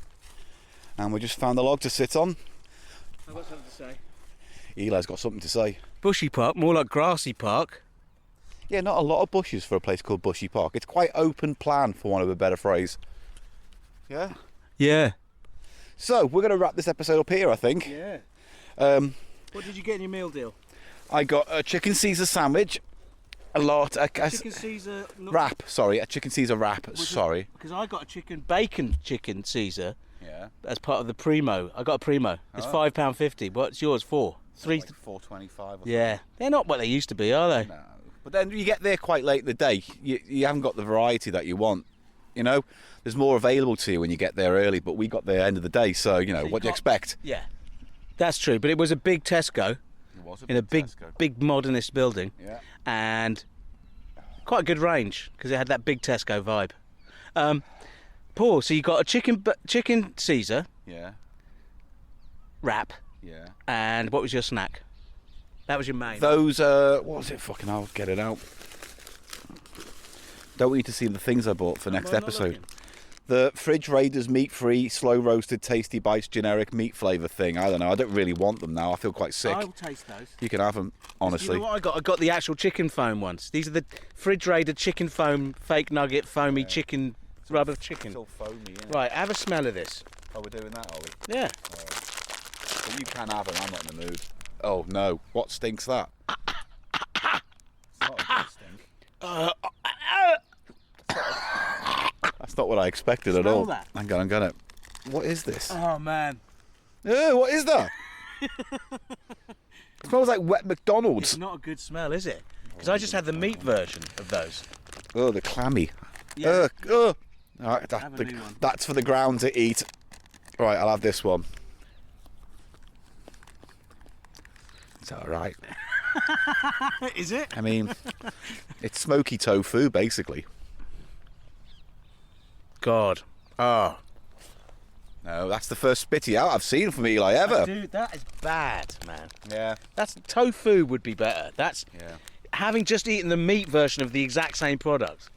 and we just found a log to sit on. I've got something to say. Eli's got something to say. Bushy Park, more like Grassy Park. Yeah, not a lot of bushes for a place called Bushy Park. It's quite open plan, for want of a better phrase. Yeah? Yeah. So, we're going to wrap this episode up here, I think. Yeah. What did you get in your meal deal? I got a chicken Caesar sandwich, Chicken Caesar wrap, sorry, a chicken Caesar wrap, sorry. Because I got a bacon chicken Caesar Yeah. as part of the Primo. I got a Primo. It's £5.50. What's yours for? Like $4.25 or Yeah. They're not what they used to be, are they? No. But then you get there quite late in the day. You haven't got the variety that you want. You know, there's more available to you when you get there early. But we got there end of the day, so you know what do you expect? Yeah, that's true. But it was a big Tesco It was in a big, Tesco. big modernist building, Yeah. and quite a good range because it had that big Tesco vibe. Paul, so you got a chicken Caesar Yeah. wrap, Yeah. and what was your snack? That was your main. Those what was it? Fucking hell, get it out. Don't need to see the things I bought for next Am I not episode. looking? The Fridge Raiders meat-free, slow-roasted, tasty bites, generic meat flavour thing. I don't know. I don't really want them now. I feel quite sick. I'll taste those. You can have them, honestly. You know what I got? I got the actual chicken foam ones. These are the Fridge Raider chicken foam, fake nugget, foamy chicken, rubber chicken. It's all foamy, yeah. Right, have a smell of this. Oh, we're doing that, are we? Yeah. But you can have them. I'm not in the mood. Oh no! What stinks that? It's not a good stink. That's not what I expected at Smell all. that. Hang on, I'm gonna. What is this? Oh man. What is that? It smells like wet McDonald's. It's not a good smell, is it? Because I just had the meat version of those. Oh, the clammy. Yeah. All right, Have a new one. that's for the ground to eat. Right, I'll have this one. It's all right. Is it? I mean, it's smoky tofu, basically. God. Oh. No, that's the first spitty out I've seen from Eli ever. Dude, that is bad, man. Yeah. That's tofu would be better. That's Yeah. having just eaten the meat version of the exact same product.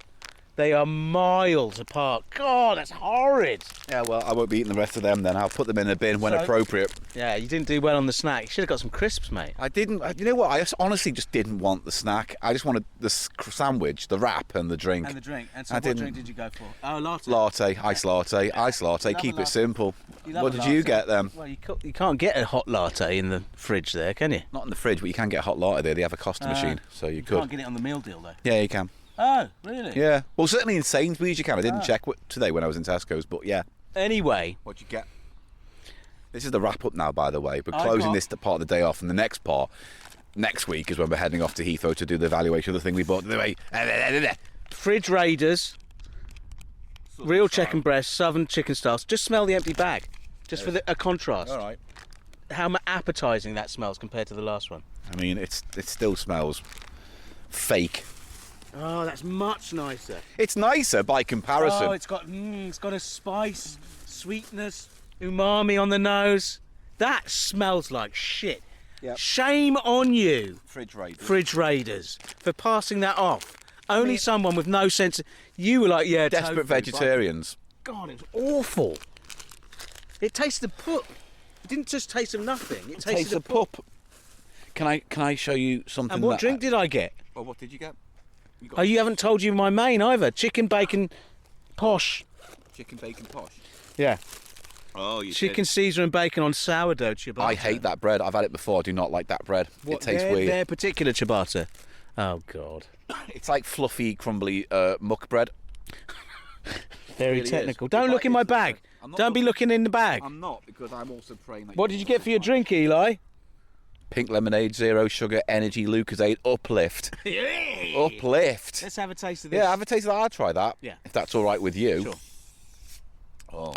They are miles apart. God, that's horrid. Yeah, well, I won't be eating the rest of them then. I'll put them in a bin when So- appropriate. Yeah, you didn't do well on the snack. You should have got some crisps, mate. I didn't, you know what? I just honestly just didn't want the snack. I just wanted the sandwich, the wrap, and the drink. And the drink. And I what didn't- drink did you go for? Oh, latte. Latte, iced latte, iced latte. Love a Keep it latte. simple. You love What a did you latte. get then? Well, you can't get a hot latte in the fridge there, can you? Not in the fridge, but you can get a hot latte there. They have a Costa machine, so you could. Can't get it on the meal deal, though. Yeah, you can. Oh, really? Yeah. Well, certainly in Sainsbury's you can. I didn't check today when I was in Tesco's, but yeah. Anyway, What'd you get? This is the wrap up now, by the way. We're I closing got- this part of the day off, and the next part, next week, is when we're heading off to Heathrow to do the evaluation of the thing we bought. Fridge Raiders, real chicken breast, southern chicken styles. Just smell the empty bag, just for a contrast. All right. How appetising that smells compared to the last one. I mean, it still smells fake. Oh, that's much nicer. It's nicer by comparison. Oh, it's got a spice, sweetness, umami on the nose. That smells like shit. Yep. Shame on you, Fridge Raiders. Fridge Raiders, for passing that off. Only someone with no sense. You were like, yeah, Desperate tofu, vegetarians. but- God, it was awful. It tasted of poop. It didn't just taste of nothing. It tasted Taste of of pup. Can I show you something? And what drink did I get? Well, what did you get? Oh, you haven't told you my main either. Chicken bacon posh. Chicken bacon posh. Yeah. Oh, you Chicken Caesar and bacon on sourdough ciabatta. I hate that bread. I've had it before. I do not like that bread. What, it tastes their, weird. Their particular ciabatta. Oh, God. It's like fluffy, crumbly muck bread. Very really technical. is. Don't If look I- in my if- bag. I'm not Don't be looking in the bag. I'm not, because I'm also praying that. What did you get for your drink, Eli? Pink lemonade, zero sugar, energy, Lucozade, uplift. Uplift. Let's have a taste of this. Yeah, have a taste of that. I'll try that. Yeah. If that's all right with you. Sure. Oh.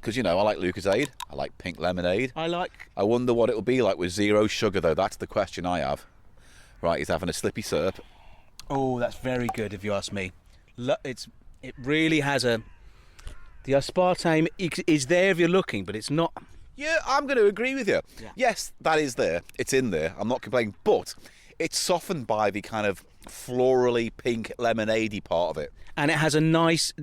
Because, you know, I like Lucozade. I like pink lemonade. I like... I wonder what it'll be like with zero sugar, though. That's the question I have. Right, he's having a slippy syrup. Oh, that's very good if you ask me. It really has the aspartame is there if you're looking, but it's not. Yeah, I'm going to agree with you. Yeah. Yes, that is there. It's in there. I'm not complaining, but it's softened by the kind of florally pink lemonade-y part of it. And it has a nice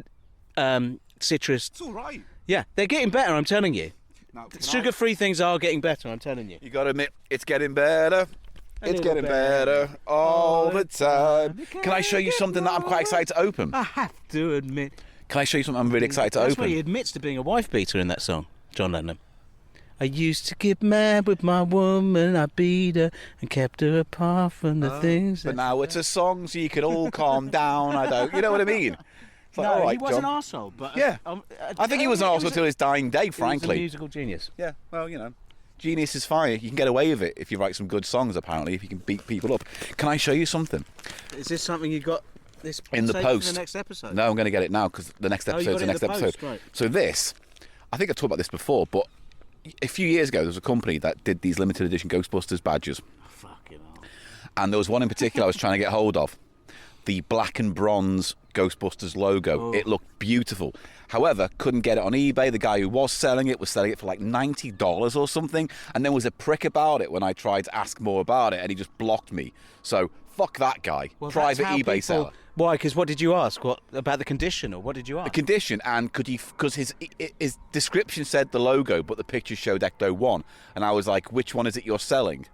citrus. It's all right. Yeah, they're getting better, I'm telling you. Now, Sugar-free things are getting better, I'm telling you. You got to admit, it's getting better. It's little getting better all the time. Can I show you something that I'm quite excited to open? I have to admit. Can I show you something I'm really excited to That's open? where he admits to being a wife beater in that song, John Lennon. I used to get mad with my woman, I beat her and kept her apart from the things But that... now it's a song, so you can all calm down. You know what I mean? It's like, No, all right, he was John. an arsehole, but... Yeah. I think he was an arsehole till his dying day, He was a frankly. musical genius. Yeah, well, genius is fire. You can get away with it if you write some good songs, apparently, if you can beat people up. Can I show you something? Is this something you got this In the saved post. for the next episode? No, I'm going to get it now, because the next Oh, you episode's got the it in next the episode. post, right. So this, I think I talked about this before, but a few years ago, there was a company that did these limited edition Ghostbusters badges. Fucking hell. And there was one in particular I was trying to get hold of. The black and bronze Ghostbusters logo. It looked beautiful. However, couldn't get it on eBay. The guy who was selling it for like $90 or something, and then was a prick about it when I tried to ask more about it, and he just blocked me. So, fuck that guy. Well, that's Private how eBay people- seller. Why? Because what did you ask? What about the condition, or what did you ask? The condition, and because his description said the logo, but the picture showed Ecto 1, and I was like, which one is it you're selling?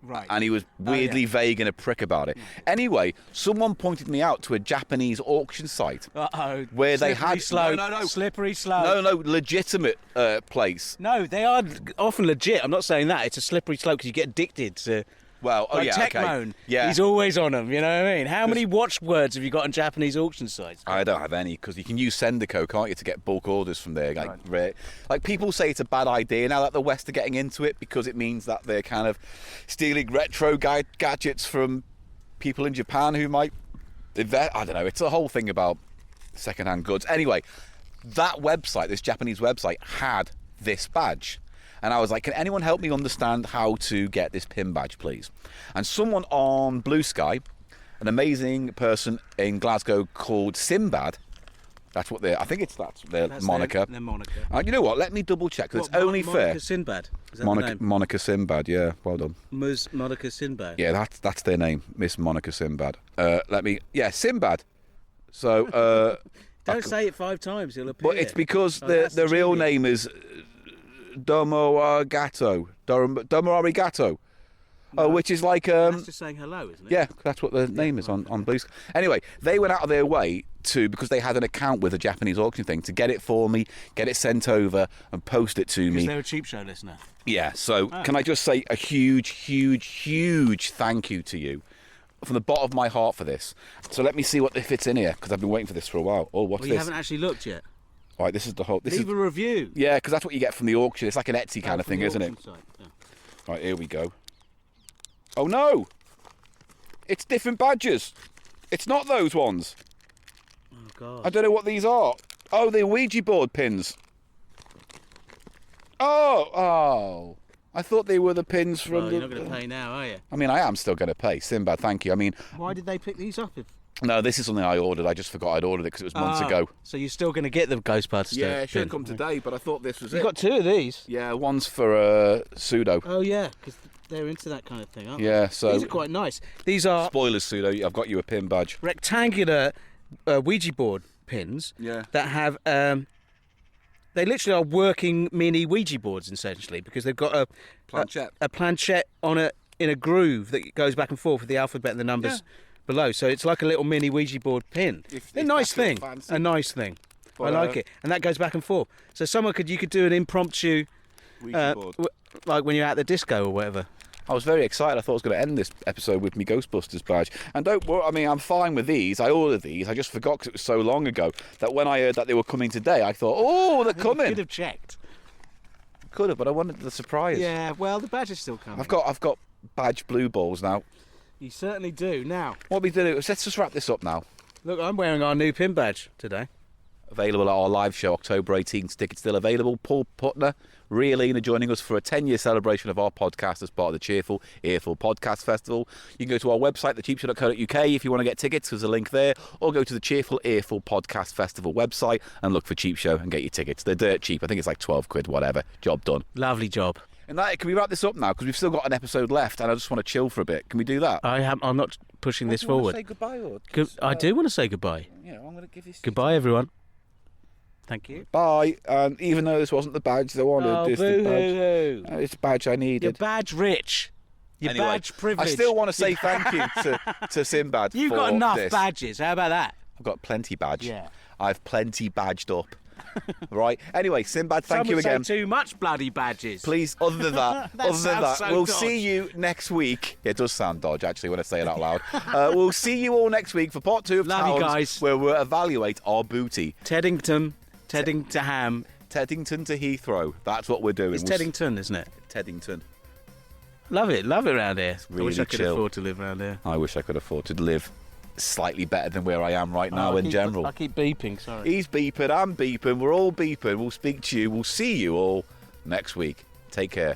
Right. And he was weirdly vague and a prick about it. Anyway, someone pointed me out to a Japanese auction site. Uh-oh. Where they Slippery had slope. no. Slippery slope. No, legitimate place. No, they are often legit. I'm not saying that. It's a slippery slope because you get addicted to... Well, like okay. Tecmone. Yeah. He's always on them, you know what I mean? How many watchwords have you got on Japanese auction sites? I don't have any, because you can use Sendico, can't you, to get bulk orders from there. Like people say it's a bad idea now that the West are getting into it, because it means that they're kind of stealing retro gadgets from people in Japan who might invest. I don't know. It's a whole thing about second-hand goods. Anyway, that website, this Japanese website, had this badge. And I was like, can anyone help me understand how to get this pin badge, please? And someone on Blue Sky, an amazing person in Glasgow called Sinbad, that's what I think that's their moniker. Their moniker. You know what? Let me double check, because it's only fair. Monica Sinbad. Is that the name? Monica Sinbad, yeah, well done. Ms. Monica Sinbad. Yeah, that's their name, Miss Monica Sinbad. Sinbad. So, Don't say it 5 times, he'll appear. but it's because that's the real genius. name is Domo Arigato. Oh, which is like That's just saying hello, isn't it? yeah, that's what the name is on Blue Sky. Anyway, they went out of their way because they had an account with a Japanese auction thing, to get it for me, get it sent over, and post it to Because me. they're a Cheap Show listener. Yeah, so can I just say a huge thank you to you from the bottom of my heart for this. So let me see what fits in here, because I've been waiting for this for a while. Oh, what's Well, you this? haven't actually looked yet. All right, this is the whole. Leave a review. Yeah, because that's what you get from the auction. It's like an Etsy kind of From thing, the isn't it? auction site, yeah. Right, here we go. Oh no! It's different badges. It's not those ones. Oh, God. I don't know what these are. Oh, they're Ouija board pins. Oh! I thought they were the pins from Well, you're not going to pay now, are you? I mean, I am still going to pay. Sinbad, thank you. I mean, Why did they pick these up? no, this is something I ordered. I just forgot I'd ordered it because it was months ago. So you're still going to get the Ghostbusters? Yeah, it should have pin? come today, but I thought this was You've it. got 2 of these. Yeah, one's for Pseudo. Oh, yeah, because they're into that kind of thing, aren't they? Yeah, so These are quite nice. These are spoilers, Pseudo. I've got you a pin badge. rectangular Ouija board pins Yeah. that have... they literally are working mini Ouija boards, essentially, because they've got a planchette in a groove that goes back and forth with the alphabet and the numbers below. So it's like a little mini Ouija board pin. If a nice that's a thing. fancy. A nice thing. But, I like it. And that goes back and forth. So you could do an impromptu, Ouija board. like when you're at the disco or whatever. I was very excited. I thought I was going to end this episode with me Ghostbusters badge. And don't worry, I mean, I'm fine with these. I ordered these. I just forgot because it was so long ago that when I heard that they were coming today, I thought, oh, they're You coming. could have checked. Could have, but I wanted the surprise. Yeah, well, the badge is still coming. I've got badge blue balls now. You certainly do. Now, What we do? Let's just wrap this up now. look, I'm wearing our new pin badge today. available at our live show, October 18th. Tickets still available. Paul Putner, Realina joining us for a 10-year celebration of our podcast as part of the Cheerful, Earful Podcast Festival. You can go to our website, thecheapshow.co.uk, if you want to get tickets. There's a link there. Or go to the Cheerful, Earful Podcast Festival website and look for Cheap Show and get your tickets. They're dirt cheap. I think it's like 12 quid, whatever. Job done. Lovely job. And that, can we wrap this up now? Because we've still got an episode left and I just want to chill for a bit. Can we do that? I'm not pushing this forward. Say goodbye, or I do want to say goodbye. I'm going to give this. Goodbye, everyone. Thank you. Bye. And even though this wasn't the badge I wanted, it's the badge. It's the badge I needed. You're badge rich. You're Anyway, badge privileged. I still want to say thank you to Sinbad. You've for got enough this. badges. How about that? I've got plenty badge. Yeah. I've plenty badged up. Right. Anyway, Sinbad, thank Some you would again. Say too much bloody badges. Please, other than that, sounds so we'll dodge. see you next week. Yeah, it does sound dodge, actually, when I say it out loud. We'll see you all next week for part 2 of Love you Towns, guys. where we'll evaluate our booty. Teddington to Ham. Teddington to Heathrow. That's what we're doing. It's Teddington, isn't it? Teddington. Love it around here. I wish really I could chill. afford to live around here. I wish I could afford to live slightly better than where I am right now in general. I keep beeping, sorry. He's beeping, I'm beeping, we're all beeping. We'll speak to you. We'll see you all next week. Take care.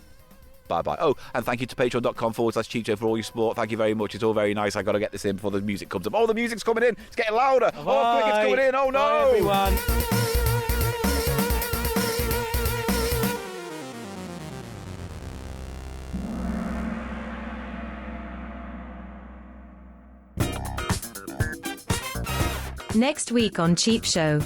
Bye-bye. Oh, and thank you to patreon.com/Cheap Show for all your support. Thank you very much. It's all very nice. I got to get this in before the music comes up. Oh, the music's coming in. It's getting louder. Bye. Oh, quick, it's coming in. Oh, no. Bye, everyone. Next week on Cheap Show.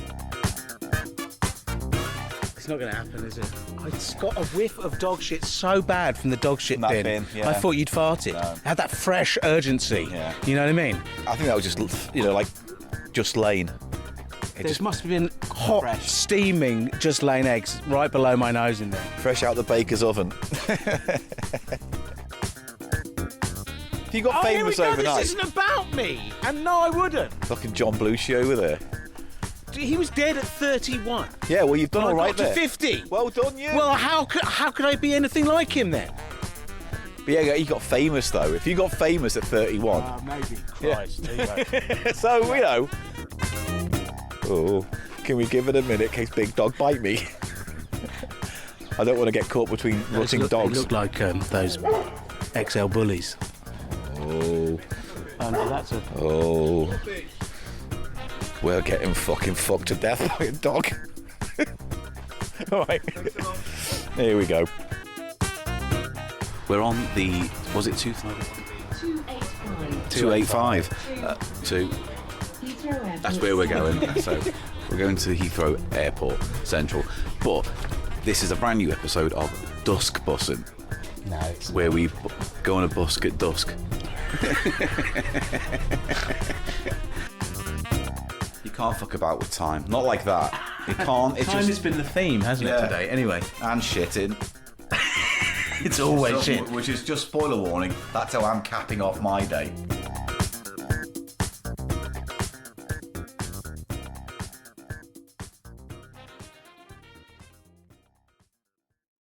It's not going to happen, is it? It's got a whiff of dog shit so bad from the dog shit That bin. bin, yeah. I thought you'd farted. No. It had that fresh urgency. Yeah. You know what I mean? I think that was just, like, just laying. There must have been hot, steaming, just laying eggs right below my nose in there. Fresh out the baker's oven. If you got famous here we go. overnight. This isn't about me. And no, I wouldn't. Fucking John Belushi over there. He was dead at 31. Yeah, well, you've done I all right got to there. 50. Well done, you. Well, how could I be anything like him then? But yeah, he got famous, though. If you got famous at 31. Maybe. Yeah. Christ. So, Oh, can we give it a minute in case Big Dog bite me? I don't want to get caught between rutting dogs. They look like those XL bullies. Oh. Oh, no, that's a... Oh. We're getting fucking fucked to death by a dog. All right. Here we go. We're on the... Was it 285? 285. That's where we're going. So we're going to Heathrow Airport Central. But this is a brand new episode of Dusk Bussing. No, it's where we go on a busk at dusk. You can't fuck about with time. Not like that. You can't. It's time just has been the theme, hasn't Yeah. it, today? Anyway, and shitting. it's always shit. Which is just spoiler warning. That's how I'm capping off my day.